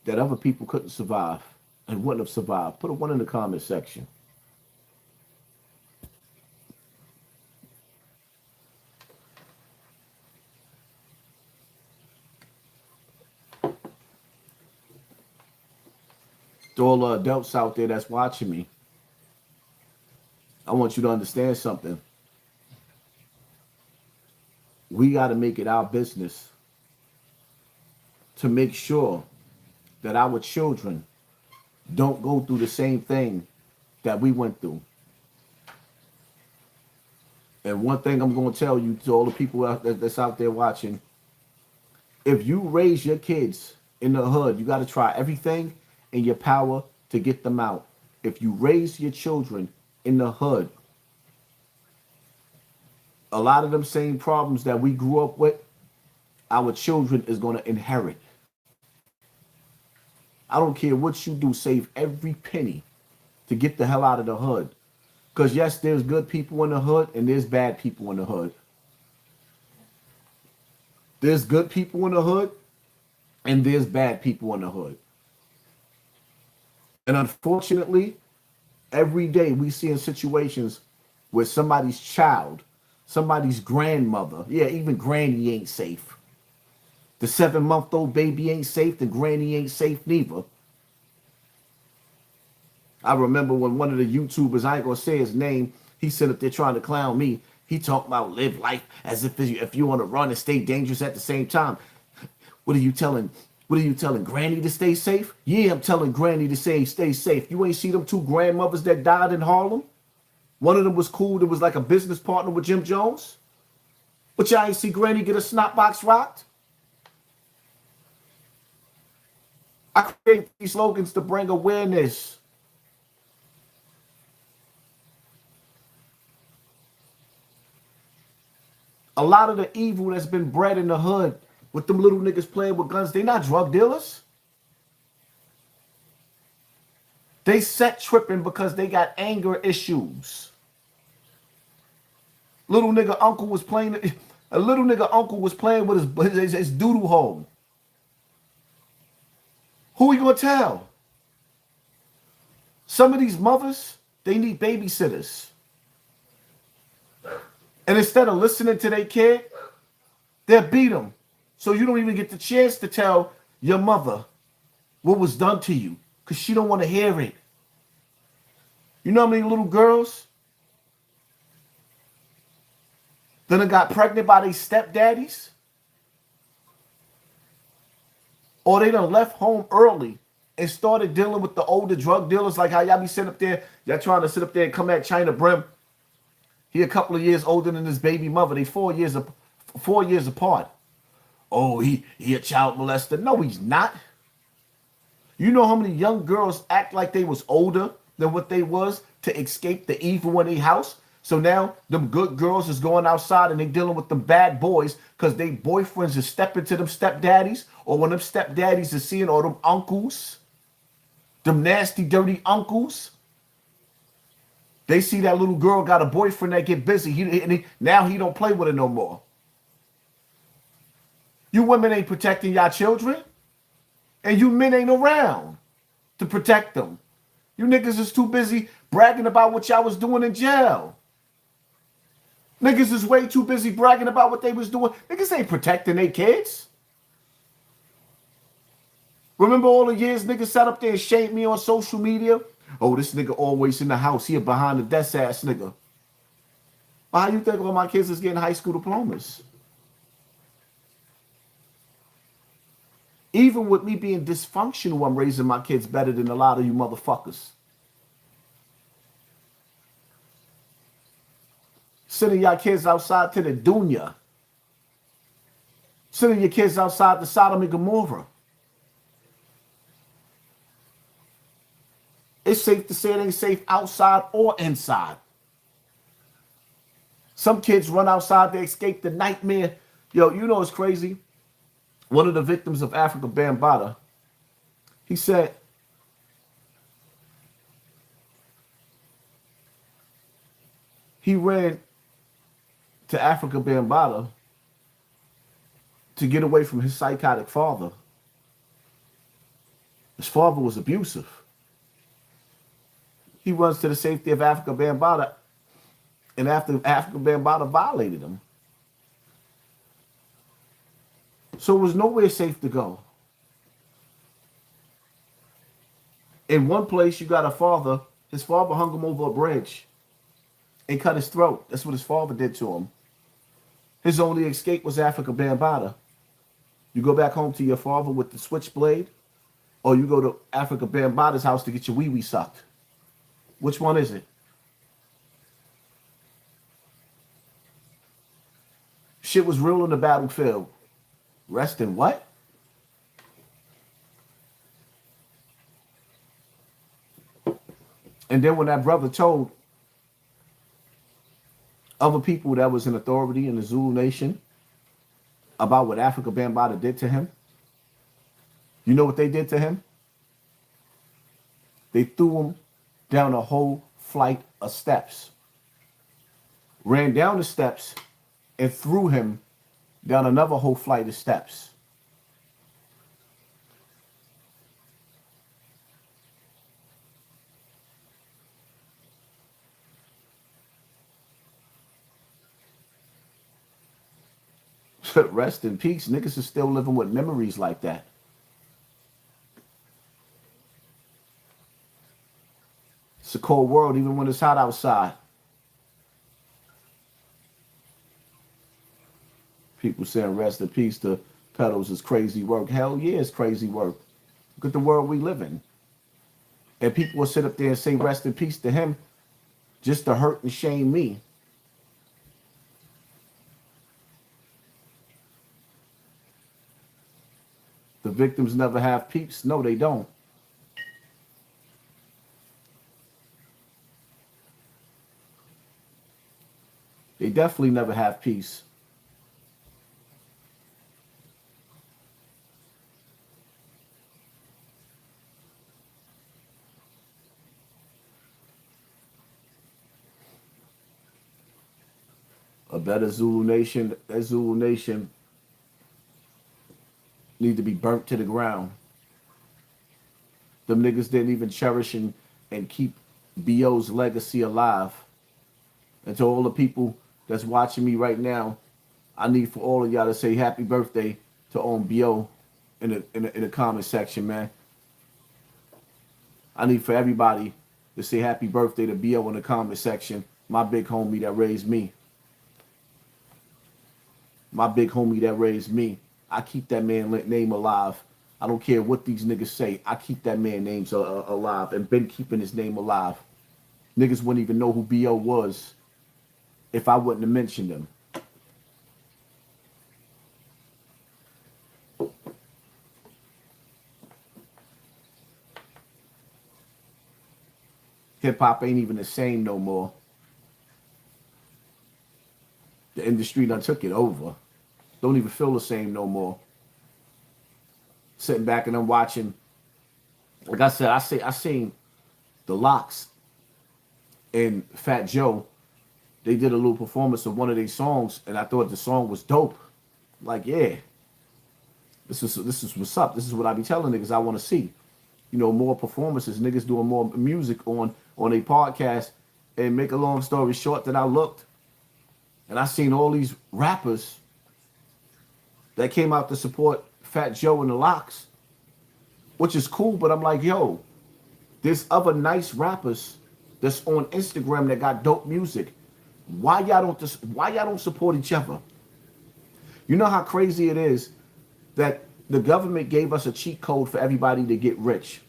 that other people couldn't survive and wouldn't have survived, put a 1 in the comment section. To all the adults out there that's watching me, I want you to understand something. We got to make it our business to make sure that our children don't go through the same thing that we went through. And one thing I'm going to tell you to all the people that's out there watching, if you raise your kids in the hood, you got to try everything in your power to get them out. If you raise your children in the hood, a lot of them same problems that we grew up with, our children is going to inherit. I don't care what you do, save every penny to get the hell out of the hood. Because yes, there's good people in the hood and there's bad people in the hood. There's good people in the hood and there's bad people in the hood. And unfortunately, every day we see in situations where somebody's child, somebody's grandmother, yeah, even granny ain't safe. The 7-month-old baby ain't safe, the granny ain't safe neither. I remember when one of the YouTubers, I ain't gonna say his name, he sat up there trying to clown me. He talked about live life as if you want to run and stay dangerous at the same time. What are you telling Granny to stay safe? Yeah, I'm telling Granny to stay safe. You ain't see them 2 grandmothers that died in Harlem? One of them was cool. That was like a business partner with Jim Jones. But y'all ain't see Granny get a snot box rocked? I create these slogans to bring awareness. A lot of the evil that's been bred in the hood with them little niggas playing with guns, they not drug dealers. They set tripping because they got anger issues. A little nigga uncle was playing with his doodle hole. Who are you gonna tell? Some of these mothers, they need babysitters. And instead of listening to their kid, they'll beat them. So you don't even get the chance to tell your mother what was done to you because she don't want to hear it. You know how many little girls that got pregnant by their stepdaddies? Or they done left home early and started dealing with the older drug dealers, like how y'all be sitting up there, y'all trying to sit up there and come at China Brim. He a couple of years older than his baby mother. They 4 years apart. Oh, he a child molester. No, he's not. You know how many young girls act like they was older than what they was to escape the evil in their house? So now them good girls is going outside and they dealing with them bad boys because they boyfriends is stepping to them stepdaddies, or when them stepdaddies is seeing all them uncles, them nasty, dirty uncles. They see that little girl got a boyfriend that get busy. Now he don't play with her no more. You women ain't protecting y'all children. And you men ain't around to protect them. You niggas is too busy bragging about what y'all was doing in jail. Niggas is way too busy bragging about what they was doing. Niggas ain't protecting their kids. Remember all the years niggas sat up there and shamed me on social media? Oh, this nigga always in the house. He a behind the desk ass nigga. Well, how you think all my kids is getting high school diplomas? Even with me being dysfunctional, I'm raising my kids better than a lot of you motherfuckers. Sending y'all kids outside to the dunya. Sending your kids outside to Sodom and Gomorrah. It's safe to say it ain't safe outside or inside. Some kids run outside to escape the nightmare. Yo, you know it's crazy. One of the victims of Africa, Bambada, he said, he ran to Africa, Bambada, to get away from his psychotic father. His father was abusive. He runs to the safety of Africa Bambada, and after Africa Bambada violated him. So it was nowhere safe to go. In one place, you got a father. His father hung him over a bridge and cut his throat. That's what his father did to him. His only escape was Africa Bambada. You go back home to your father with the switchblade, or you go to Africa Bambada's house to get your wee-wee sucked. Which one is it? Shit was real on the battlefield. Rest in what? And then when that brother told other people that was in authority in the Zulu Nation about what Africa Bambaataa did to him, you know what they did to him? They threw him down a whole flight of steps. Ran down the steps and threw him down another whole flight of steps. Rest in peace. Niggas are still living with memories like that. It's a cold world even when it's hot outside. People saying rest in peace to pedals is crazy work. Hell yeah, it's crazy work. Look at the world we live in. And people will sit up there and say rest in peace to him just to hurt and shame me. The victims never have peace. No, they don't. They definitely never have peace. A better Zulu Nation, that Zulu Nation need to be burnt to the ground. Them niggas didn't even cherish and keep B.O.'s legacy alive. And to all the people that's watching me right now, I need for all of y'all to say happy birthday to B.O. in the comment section, man. I need for everybody to say happy birthday to B.O. in the comment section. My big homie that raised me. My big homie that raised me. I keep that man's name alive. I don't care what these niggas say. I keep that man's name alive and been keeping his name alive. Niggas wouldn't even know who B.O. was if I wouldn't have mentioned him. Hip-hop ain't even the same no more. The industry done took it over. Don't even feel the same no more. Sitting back and I'm watching. Like I said, I seen the Locks and Fat Joe. They did a little performance of one of their songs, and I thought the song was dope. Like, yeah, this is what's up. This is what I be telling niggas I want to see. You know, more performances, niggas doing more music on a podcast. And make a long story short, that I looked and I seen all these rappers that came out to support Fat Joe and the Locks, which is cool, but I'm like, yo, there's other nice rappers that's on Instagram that got dope music. Why y'all don't support each other? You know how crazy it is that the government gave us a cheat code for everybody to get rich.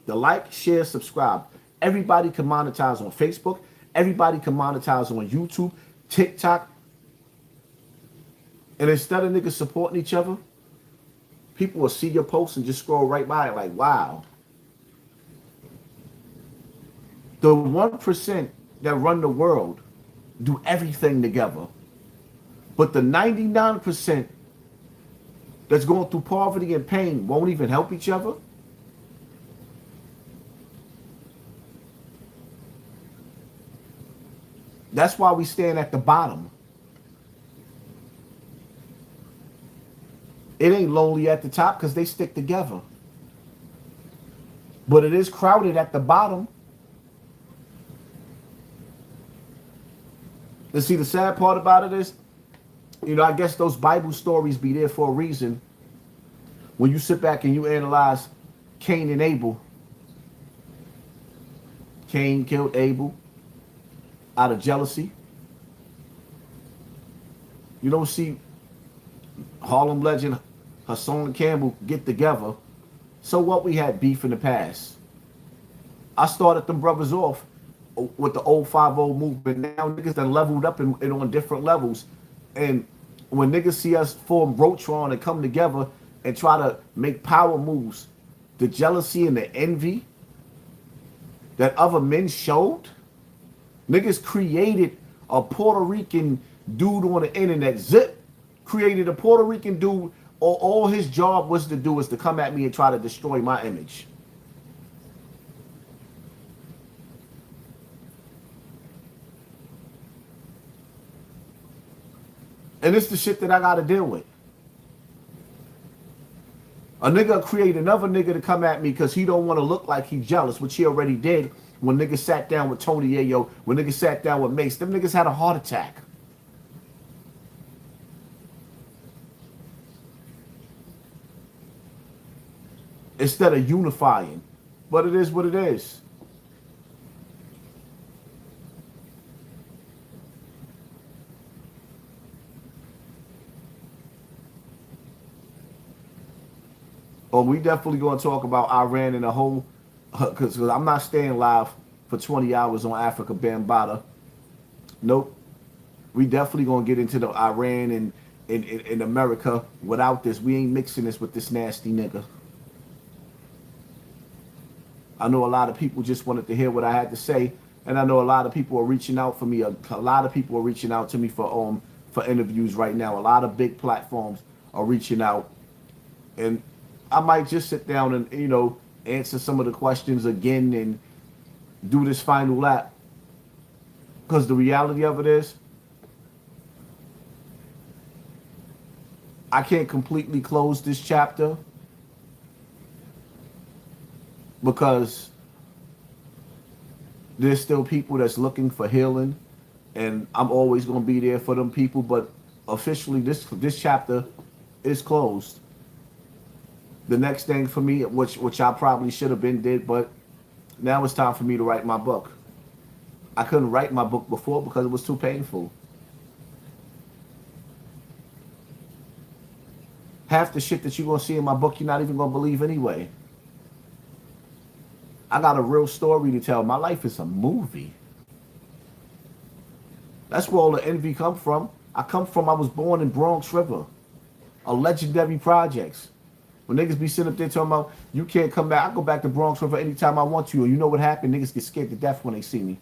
The like, share, subscribe. Everybody can monetize on Facebook. Everybody can monetize on YouTube, TikTok. And instead of niggas supporting each other, people will see your post and just scroll right by it like, wow. The 1% that run the world do everything together. But the 99% that's going through poverty and pain won't even help each other. That's why we stand at the bottom. It ain't lonely at the top because they stick together. But it is crowded at the bottom. And see, the sad part about it is, you know, I guess those Bible stories be there for a reason. When you sit back and you analyze Cain and Abel, Cain killed Abel out of jealousy. You don't see Harlem legend HASSAN and Campbell get together. So what, we had beef in the past. I started them brothers off with the old 5-0 movement. Now niggas done leveled up and on different levels. And when niggas see us form Rotron and come together and try to make power moves, the jealousy and the envy that other men showed, niggas created a Puerto Rican dude on the internet, created a Puerto Rican dude, all his job was to do is to come at me and try to destroy my image. And it's the shit that I gotta deal with. A nigga create another nigga to come at me because he don't want to look like he jealous, which he already did when niggas sat down with Tony Yayo, when niggas sat down with Mace. Them niggas had a heart attack. Instead of unifying. But it is what it is. Oh, we definitely going to talk about Iran and the whole, because I'm not staying live for 20 hours on Africa Bambada. Nope. We definitely going to get into the Iran and in America without this. We ain't mixing this with this nasty nigga. I know a lot of people just wanted to hear what I had to say, and I know a lot of people are reaching out for me. A lot of people are reaching out to me for interviews right now. A lot of big platforms are reaching out, and I might just sit down and, you know, answer some of the questions again and do this final lap. Because the reality of it is, I can't completely close this chapter because there's still people that's looking for healing, and I'm always going to be there for them people. But officially, this chapter is closed. The next thing for me, which I probably should have been did, but now it's time for me to write my book. I couldn't write my book before because it was too painful. Half the shit that you're going to see in my book, you're not even going to believe anyway. I got a real story to tell. My life is a movie. That's where all the envy come from. I was born in Bronx River, a legendary projects. When niggas be sitting up there talking about, you can't come back. I go back to Bronx River anytime I want to. And you know what happened? Niggas get scared to death when they see me.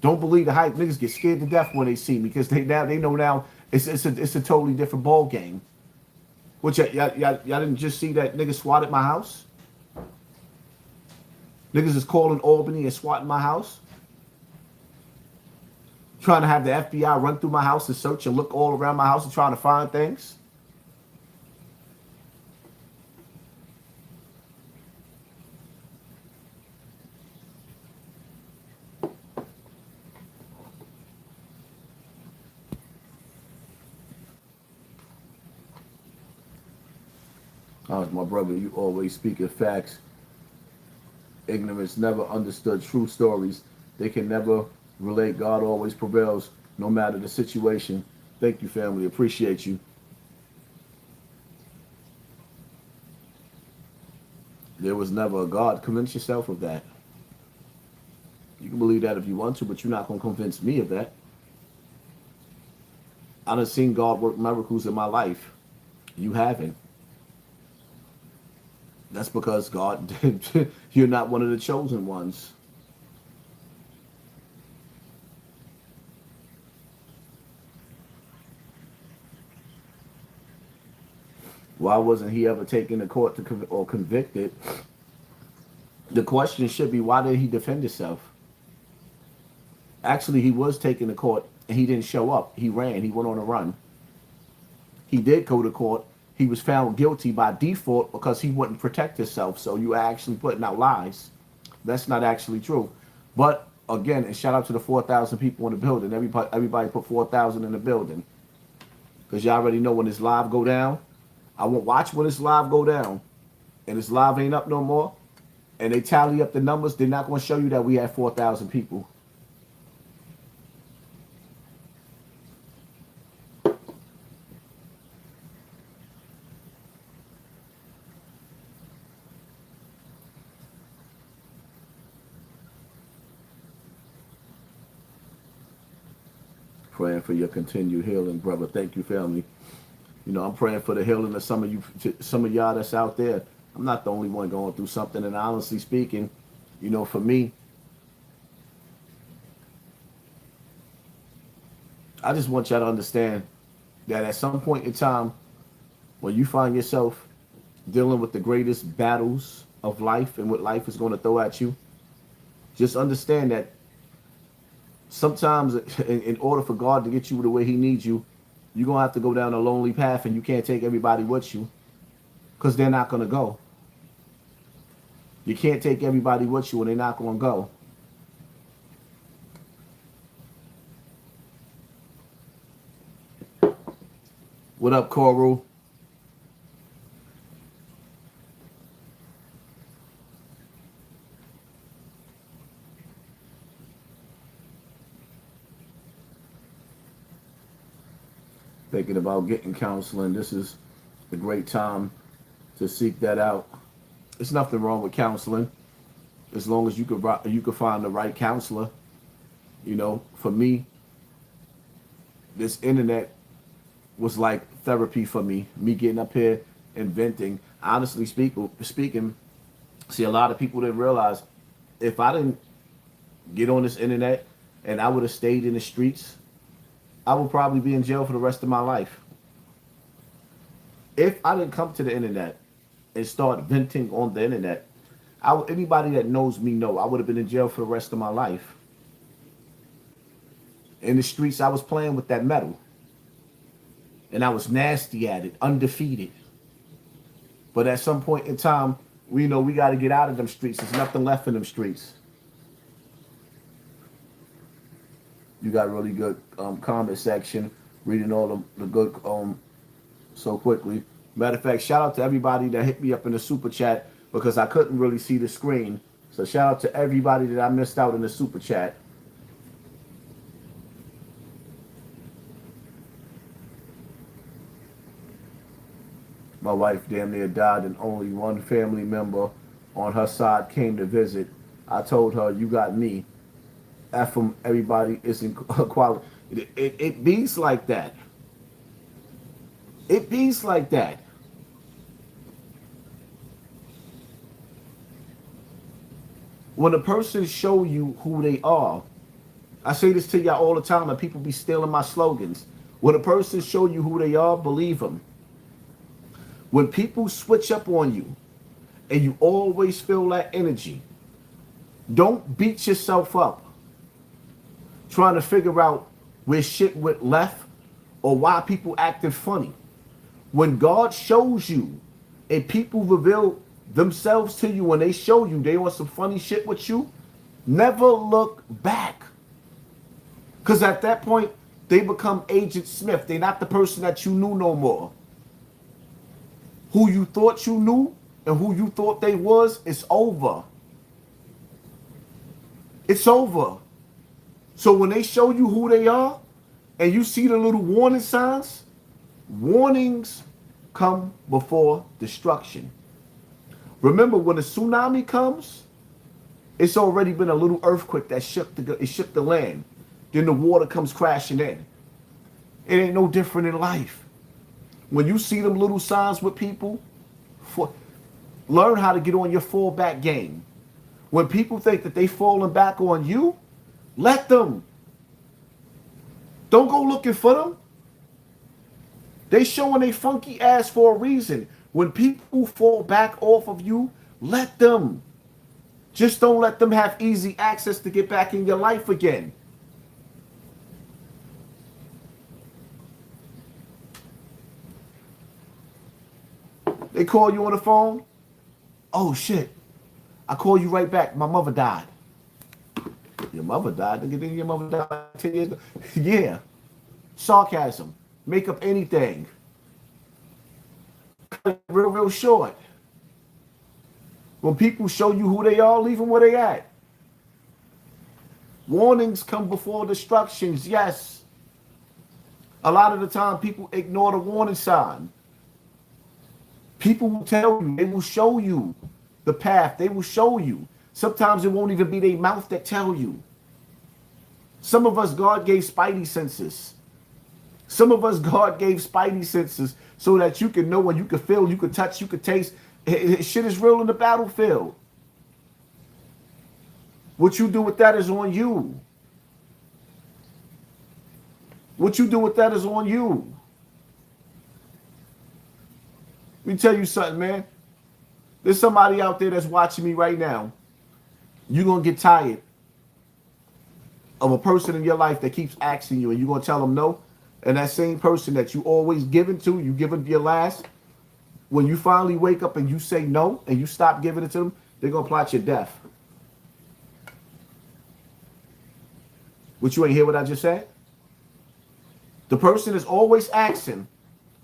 Don't believe the hype. Niggas get scared to death when they see me because they know now it's a totally different ball game. Which y'all didn't just see that niggas swatted my house? Niggas is calling Albany and swatting my house? Trying to have the FBI run through my house and search and look all around my house and trying to find things? My brother, you always speak of facts. Ignorance never understood true stories. They can never relate. God always prevails, no matter the situation. Thank you, family. Appreciate you. There was never a God. Convince yourself of that. You can believe that if you want to, but you're not going to convince me of that. I done seen God work miracles in my life. You haven't. That's because God, you're not one of the chosen ones. Why wasn't he ever taken to court or convicted? The question should be, why did he defend himself? Actually, he was taken to court and he didn't show up. He ran. He went on a run. he did go to court. He was found guilty by default because he wouldn't protect himself. So you are actually putting out lies. That's not actually true. But again, and shout out to the 4,000 people in the building. Everybody put 4,000 in the building. Because you already know when this live go down. I won't watch when this live go down. And this live ain't up no more. And they tally up the numbers. They're not going to show you that we had 4,000 people. Praying for your continued healing, brother. Thank you, family. You know, I'm praying for the healing of some of you, some of y'all that's out there. I'm not the only one going through something. And honestly speaking, you know, for me, I just want y'all to understand that at some point in time, when you find yourself dealing with the greatest battles of life and what life is going to throw at you, just understand that sometimes in order for God to get you the way he needs you, you're going to have to go down a lonely path, and you can't take everybody with you because they're not going to go. You can't take everybody with you and they're not going to go. What up, Coral? Thinking about getting counseling. This is a great time to seek that out. There's nothing wrong with counseling as long as you could find the right counselor. You know, for me, this internet was like therapy for me. Me getting up here and venting. Honestly speaking, see, a lot of people didn't realize if I didn't get on this internet and I would have stayed in the streets, I would probably be in jail for the rest of my life. If I didn't come to the internet and start venting on the internet, anybody that knows me know I would have been in jail for the rest of my life. In the streets, I was playing with that metal. And I was nasty at it, undefeated. But at some point in time, we know we got to get out of them streets. There's nothing left in them streets. You got a really good comment section, reading all the good so quickly. Matter of fact, shout out to everybody that hit me up in the super chat because I couldn't really see the screen. So shout out to everybody that I missed out in the super chat. My wife damn near died and only one family member on her side came to visit. I told her, you got me. F from everybody is in quality. It beats like that. It beats like that. When a person show you who they are, I say this to y'all all the time, and people be stealing my slogans. When a person show you who they are, believe them. When people switch up on you, and you always feel that energy, don't beat yourself up trying to figure out where shit went left or why people acting funny. When God shows you and people reveal themselves to you and they show you they want some funny shit with you, never look back. Because at that point, they become Agent Smith. They're not the person that you knew no more. Who you thought you knew and who you thought they was, it's over. It's over. So when they show you who they are and you see the little warning signs, warnings come before destruction. Remember, when a tsunami comes, it's already been a little earthquake that shook the land. Then the water comes crashing in. It ain't no different in life. When you see them little signs with people, learn how to get on your fallback game. When people think that they falling back on you, let them. Don't go looking for them. They showing they funky ass for a reason. When people fall back off of you, let them. Just don't let them have easy access to get back in your life again. call you on the phone. Oh shit. I call you right back. My mother died. Your mother died? Nigga, your mother died 10 years ago? Yeah. Sarcasm. Make up anything. Cut it real short. When people show you who they are, leave them where they at. Warnings come before destructions, yes. A lot of the time, people ignore the warning sign. People will tell you, they will show you the path, they will show you. Sometimes it won't even be their mouth that tell you. Some of us, God gave spidey senses. Some of us, God gave spidey senses so that you can know and you can feel, you can touch, you can taste. Shit is real in the battlefield. What you do with that is on you. What you do with that is on you. Let me tell you something, man. There's somebody out there that's watching me right now. You're going to get tired of a person in your life that keeps asking you and you're going to tell them no. And that same person that you always giving to, you give them your last. When you finally wake up and you say no and you stop giving it to them, they're going to plot your death. But you ain't hear what I just said? The person is always asking.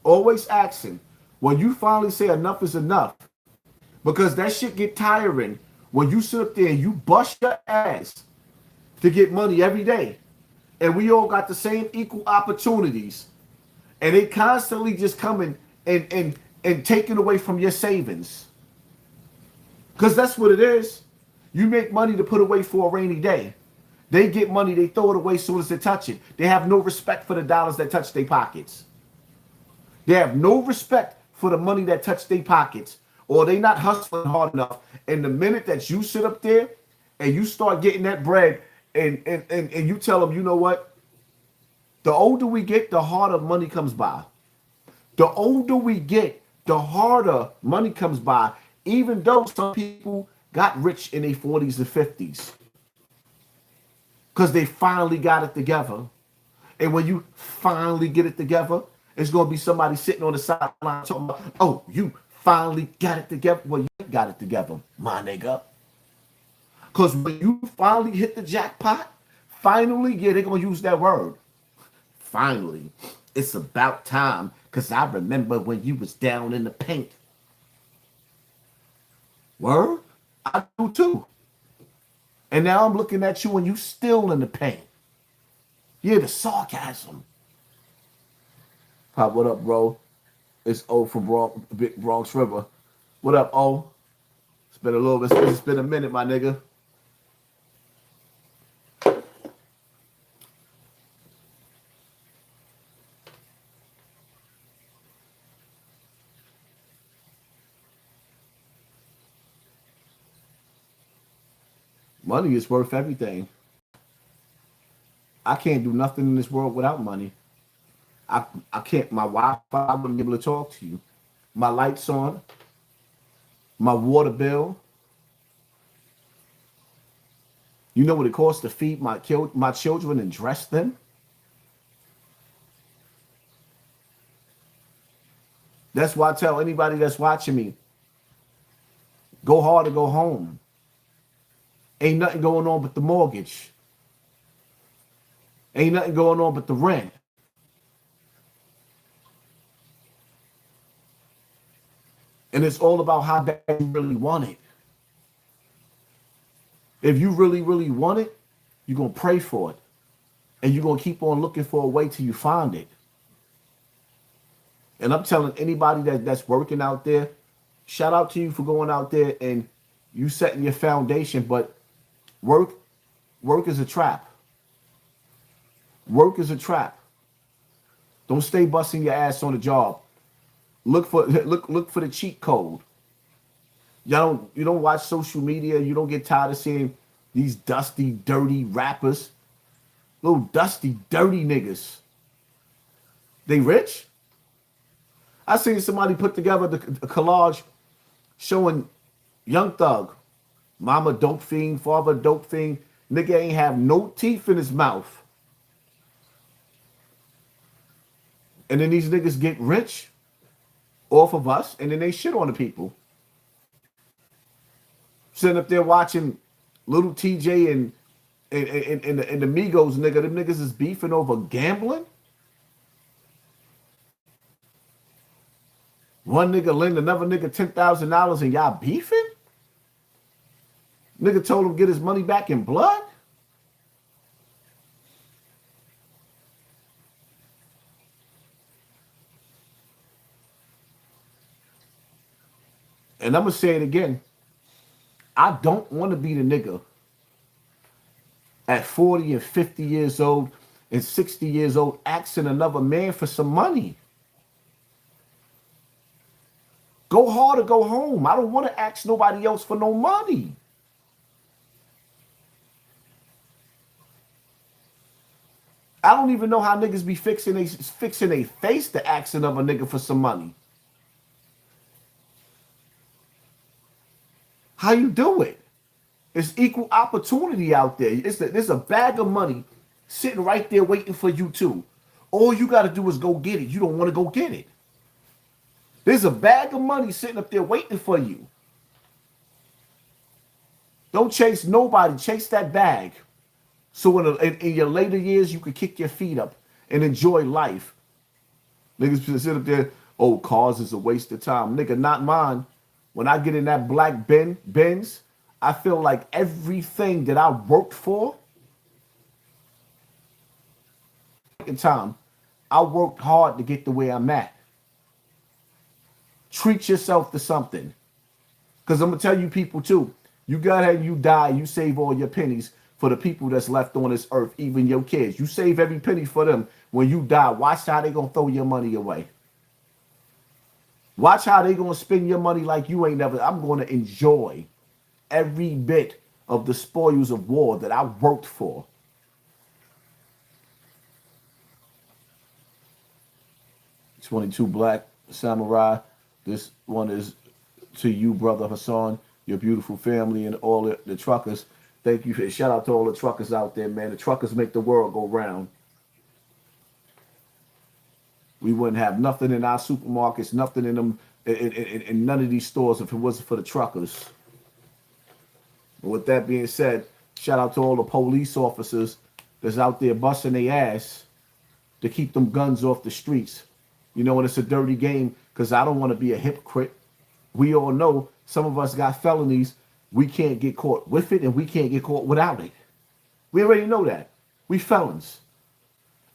When you finally say enough is enough, because that shit get tiring when you sit up there and you bust your ass to get money every day. And we all got the same equal opportunities. And they constantly just coming and taking away from your savings. Because that's what it is. You make money to put away for a rainy day. They get money, they throw it away as soon as they touch it. They have no respect for the dollars that touch their pockets. They have no respect for the money that touch their pockets. Or they not hustling hard enough. And the minute that you sit up there and you start getting that bread and you tell them, you know what? The older we get, the harder money comes by. The older we get, the harder money comes by. Even though some people got rich in their 40s and 50s. Because they finally got it together. And when you finally get it together, it's going to be somebody sitting on the sideline talking about, oh, you finally got it together. Well, you got it together, my nigga. Because when you finally hit the jackpot, finally, yeah, they're going to use that word. Finally, it's about time. Because I remember when you was down in the paint. Word? I do too. And now I'm looking at you and you still in the paint. Yeah, the sarcasm. Pop, what up, bro? It's O from Big Bronx River. What up, O? It's been a little bit. It's been a minute, my nigga. Money is worth everything. I can't do nothing in this world without money. I can't. My Wi-Fi, I wouldn't be able to talk to you. My lights on. My water bill. You know what it costs to feed my children and dress them? That's why I tell anybody that's watching me, go hard or go home. Ain't nothing going on but the mortgage. Ain't nothing going on but the rent. And it's all about how bad you really want it. If you really, really want it, you're going to pray for it. And you're going to keep on looking for a way till you find it. And I'm telling anybody that's working out there, shout out to you for going out there and you setting your foundation, but work is a trap. Work is a trap. Don't stay busting your ass on the job. Look for the cheat code. You don't watch social media. You don't get tired of seeing these dusty, dirty rappers. Little dusty, dirty niggas. They rich? I seen somebody put together a collage showing Young Thug, mama dope fiend, father dope fiend. Nigga ain't have no teeth in his mouth. And then these niggas get rich off of us, and then they shit on the people. Sitting up there watching little TJ and the Migos, nigga. Them niggas is beefing over gambling. One nigga lend another nigga $10,000 and y'all beefing? Nigga told him get his money back in blood? And I'm going to say it again. I don't want to be the nigga at 40 and 50 years old and 60 years old asking another man for some money. Go hard or go home. I don't want to ask nobody else for no money. I don't even know how niggas be fixing a face to ask another nigga for some money. How you do it? It's equal opportunity out there. There's a bag of money sitting right there waiting for you too. All you got to do is go get it. You don't want to go get it. There's a bag of money sitting up there waiting for you. Don't chase nobody. Chase that bag. So in your later years, you could kick your feet up and enjoy life. Niggas sit up there, oh, cars is a waste of time. Nigga, not mine. When I get in that black Benz, I feel like everything that I worked for, in time, I worked hard to get to where I'm at. Treat yourself to something. Because I'm going to tell you people too, you got to, you die, you save all your pennies for the people that's left on this earth, even your kids. You save every penny for them. When you die, watch how they going to throw your money away. Watch how they going to spend your money like you ain't never. I'm going to enjoy every bit of the spoils of war that I worked for. "22 Black Samurai. This one is to you, brother Hassan, your beautiful family, and all the truckers. Thank you. Shout out to all the truckers out there, man. The truckers make the world go round. We wouldn't have nothing in our supermarkets, nothing in them, in none of these stores if it wasn't for the truckers. But with that being said, shout out to all the police officers that's out there busting their ass to keep them guns off the streets. You know, and it's a dirty game because I don't want to be a hypocrite. We all know some of us got felonies. We can't get caught with it and we can't get caught without it. We already know that. We felons.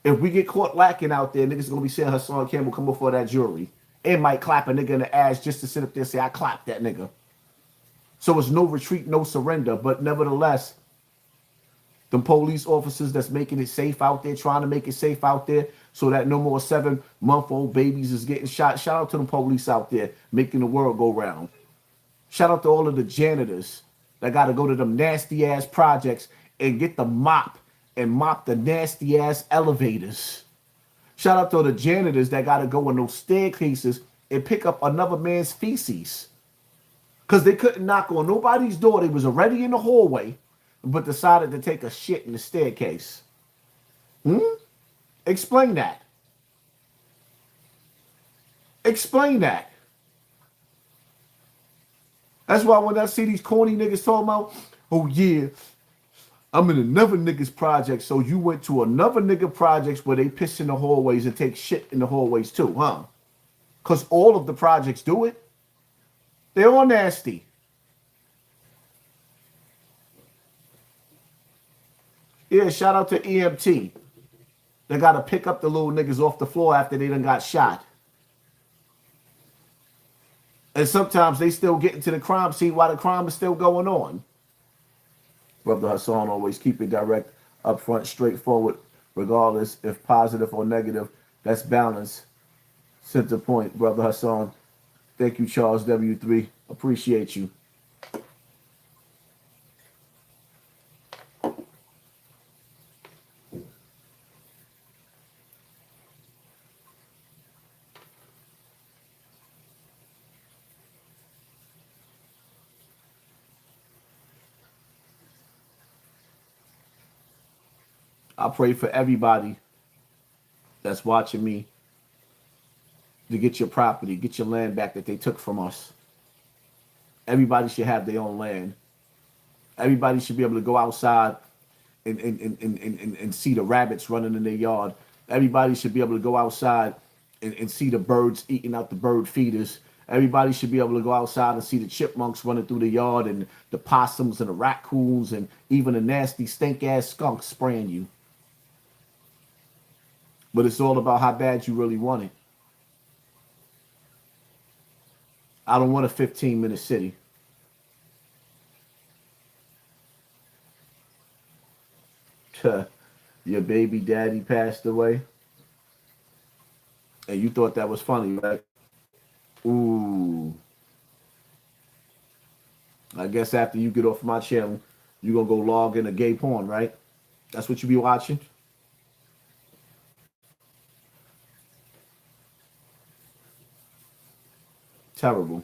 If we get caught lacking out there, niggas gonna be saying Hassan Campbell come before that jury. And might clap a nigga in the ass just to sit up there and say, I clapped that nigga. So it's no retreat, no surrender. But nevertheless, the police officers that's making it safe out there, trying to make it safe out there so that no more 7-month-old babies is getting shot. Shout out to the police out there making the world go round. Shout out to all of the janitors that got to go to them nasty ass projects and get the mop and mop the nasty ass elevators. Shout out to the janitors that got to go in those staircases and pick up another man's feces. Because they couldn't knock on nobody's door. They was already in the hallway, but decided to take a shit in the staircase. Explain that. Explain that. That's why when I see these corny niggas talking about, oh yeah, I'm in another nigga's project. So you went to another nigga projects where they piss in the hallways and take shit in the hallways too, huh? Because all of the projects do it. They're all nasty. Yeah, shout out to EMT. They got to pick up the little niggas off the floor after they done got shot. And sometimes they still get into the crime scene while the crime is still going on. Brother Hassan always keep it direct, upfront, straightforward, regardless if positive or negative. That's balance. Center point, Brother Hassan. Thank you, Charles W3. Appreciate you. I pray for everybody that's watching me to get your property, get your land back that they took from us. Everybody should have their own land. Everybody should be able to go outside and see the rabbits running in their yard. Everybody should be able to go outside and see the birds eating out the bird feeders. Everybody should be able to go outside and see the chipmunks running through the yard and the possums and the raccoons and even the nasty stink-ass skunks spraying you. But it's all about how bad you really want it. I don't want a 15-minute city. Your baby daddy passed away. And you thought that was funny, right? Ooh. I guess after you get off my channel, you're going to go log in a gay porn, right? That's what you be watching? Terrible.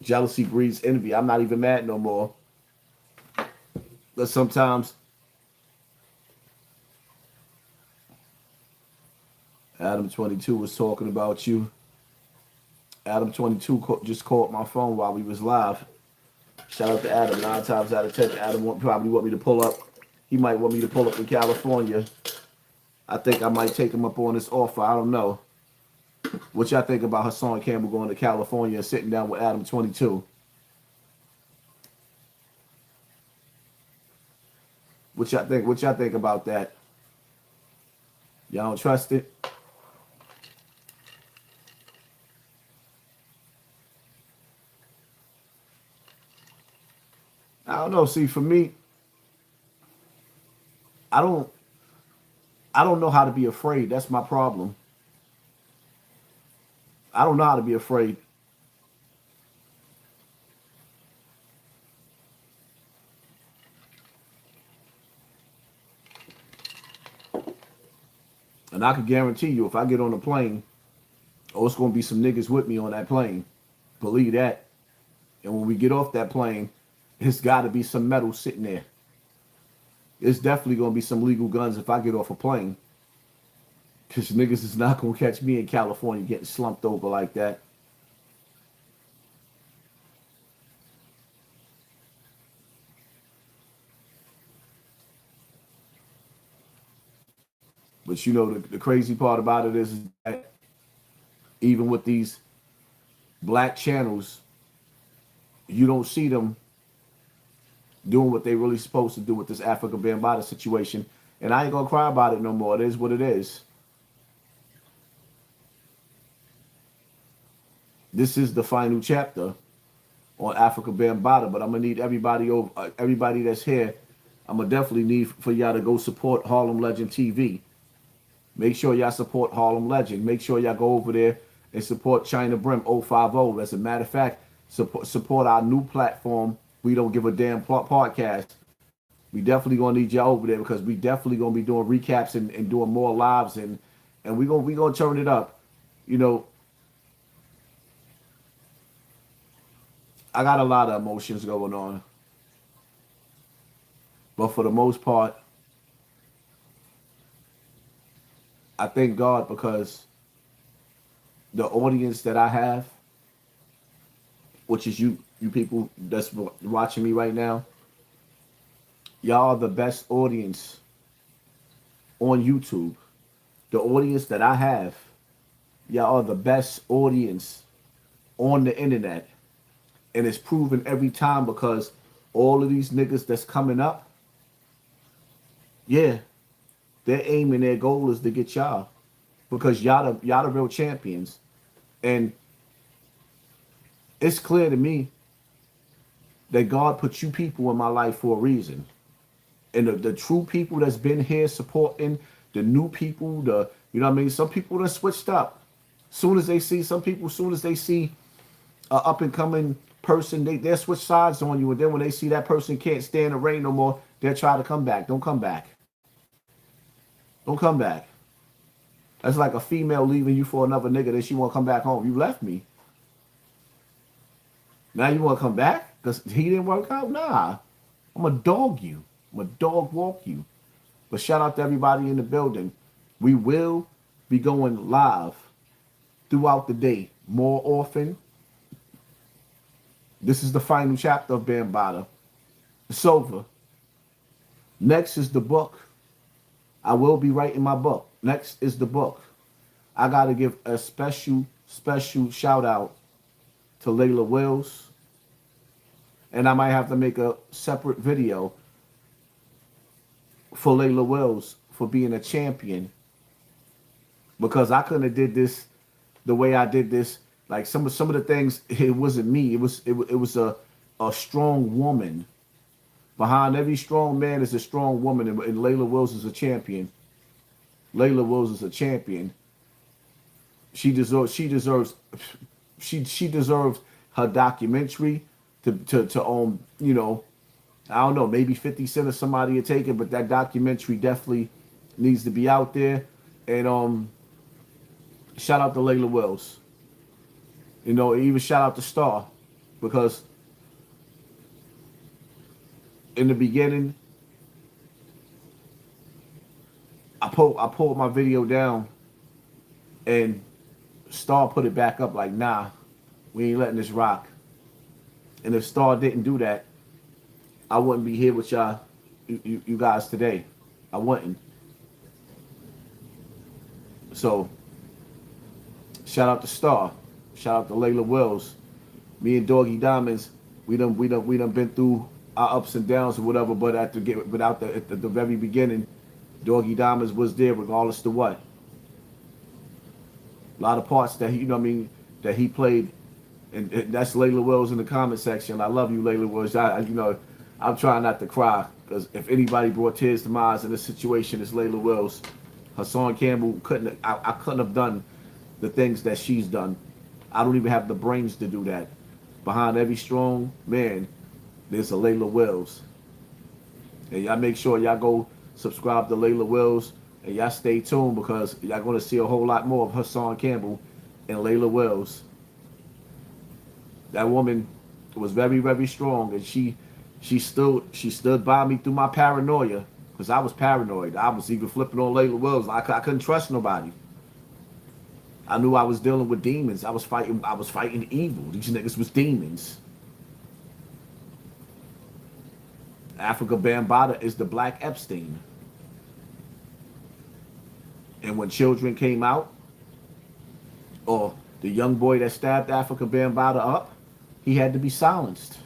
Jealousy breeds envy. I'm not even mad no more. But sometimes Adam 22 was talking about you. Adam 22 just called my phone while we was live. Shout out to Adam. 9 times out of 10, Adam probably want me to pull up. He might want me to pull up in California. I think I might take him up on this offer. I don't know. What y'all think about HASSAN Campbell going to California and sitting down with Adam 22? What y'all think? What y'all think about that? Y'all don't trust it? I don't know. See, for me, I don't know how to be afraid. That's my problem. I don't know how to be afraid. And I can guarantee you, if I get on a plane, it's going to be some niggas with me on that plane. Believe that. And when we get off that plane, it's got to be some metal sitting there. It's definitely going to be some legal guns if I get off a plane. Because niggas is not going to catch me in California getting slumped over like that. But you know, the crazy part about it is that even with these black channels, you don't see them doing what they really supposed to do with this Africa Bambada situation. And I ain't going to cry about it no more. It is what it is. This is the final chapter on Africa Bambada, but I'm going to need everybody that's here, I'm going to definitely need for y'all to go support Harlem Legend TV. Make sure y'all support Harlem Legend. Make sure y'all go over there and support China Brim 050. As a matter of fact, support our new platform, We Don't Give a Damn podcast. We definitely gonna need y'all over there because we definitely gonna be doing recaps and doing more lives and we gonna turn it up. You know, I got a lot of emotions going on, but for the most part, I thank God because the audience that I have, which is you people that's watching me right now, y'all are the best audience on YouTube. The audience that I have, y'all are the best audience on the internet. And it's proven every time because all of these niggas that's coming up, yeah, their aim and their goal is to get y'all because y'all the real champions. And it's clear to me that God put you people in my life for a reason. And the true people that's been here supporting, the new people, you know what I mean? Some people that switched up. Soon as they see a up and coming person, they'll switch sides on you. And then when they see that person can't stand the rain no more, they'll try to come back. Don't come back. Don't come back. That's like a female leaving you for another nigga that she won't come back home. You left me. Now you want to come back because he didn't work out? Nah. I'm going to dog you. I'm going to dog walk you. But shout out to everybody in the building. We will be going live throughout the day more often. This is the final chapter of Bambada. It's over. Next is the book. I will be writing my book. Next is the book. I got to give a special shout out to Layla Wills. And I might have to make a separate video for Layla Wills for being a champion. Because I couldn't have did this the way I did this. Like some of the things, it wasn't me. It was a strong woman. Behind every strong man is a strong woman, and Layla Wills is a champion. Layla Wills is a champion. She deserves her documentary to own, you know, I don't know, maybe 50 Cent or somebody to take it, but that documentary definitely needs to be out there. And shout out to Layla Wills. You know, even shout out to Star, because in the beginning, I pulled my video down, and Star put it back up like, nah, we ain't letting this rock. And if Star didn't do that, I wouldn't be here with y'all, you guys today. I wouldn't. So, shout out to Star. Shout out to Layla Wills. Me and Doggy Diamonds, we done been through our ups and downs or whatever, but at the very beginning, Doggy Diamonds was there regardless to what. A lot of parts that he, you know what I mean, that he played, and that's Layla Wills in the comment section. I love you, Layla Wills. You know, I'm trying not to cry, because if anybody brought tears to my eyes in this situation, it's Layla Wills. HASSAN Campbell I couldn't have done the things that she's done. I don't even have the brains to do that. Behind every strong man, there's a Layla Wills. And y'all make sure y'all go subscribe to Layla Wills, and y'all stay tuned, because y'all going to see a whole lot more of HASSAN Campbell and Layla Wills. That woman was very, very strong, and she stood by me through my paranoia, because I was paranoid. I was even flipping on Layla Wills. I couldn't trust nobody. I knew I was dealing with demons. I was fighting evil. These niggas was demons. Africa Bambada is the Black Epstein. And when children came out, or the young boy that stabbed Africa Bambada up, he had to be silenced.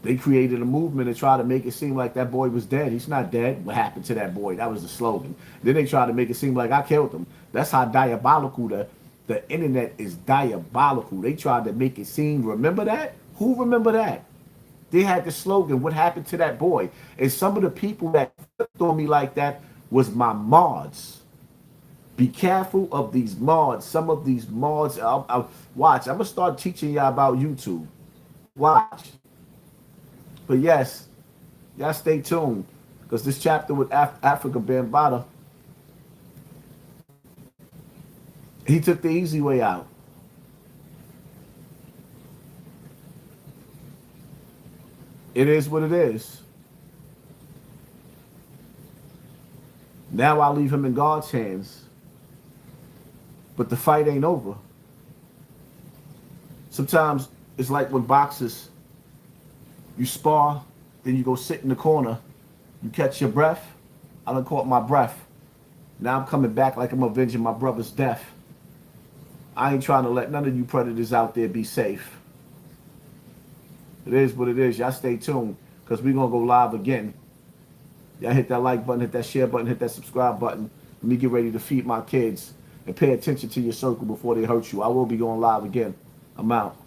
They created a movement to try to make it seem like that boy was dead. He's not dead. What happened to that boy? That was the slogan. Then they tried to make it seem like I killed him. That's how diabolical the internet is. Diabolical. They tried to make it seem, remember that? Who remember that? They had the slogan, what happened to that boy? And some of the people that flipped on me like that was my mods. Be careful of these mods. Some of these mods, watch, I'm going to start teaching y'all about YouTube. Watch. But yes, y'all stay tuned, because this chapter with Africa Bambada, he took the easy way out. It is what it is. Now I leave him in God's hands. But the fight ain't over. Sometimes it's like when boxers, you spar, then you go sit in the corner, you catch your breath. I done caught my breath. Now I'm coming back like I'm avenging my brother's death. I ain't trying to let none of you predators out there be safe. It is what it is. Y'all stay tuned, because we're going to go live again. Y'all hit that like button, hit that share button, hit that subscribe button. Let me get ready to feed my kids, and pay attention to your circle before they hurt you. I will be going live again. I'm out.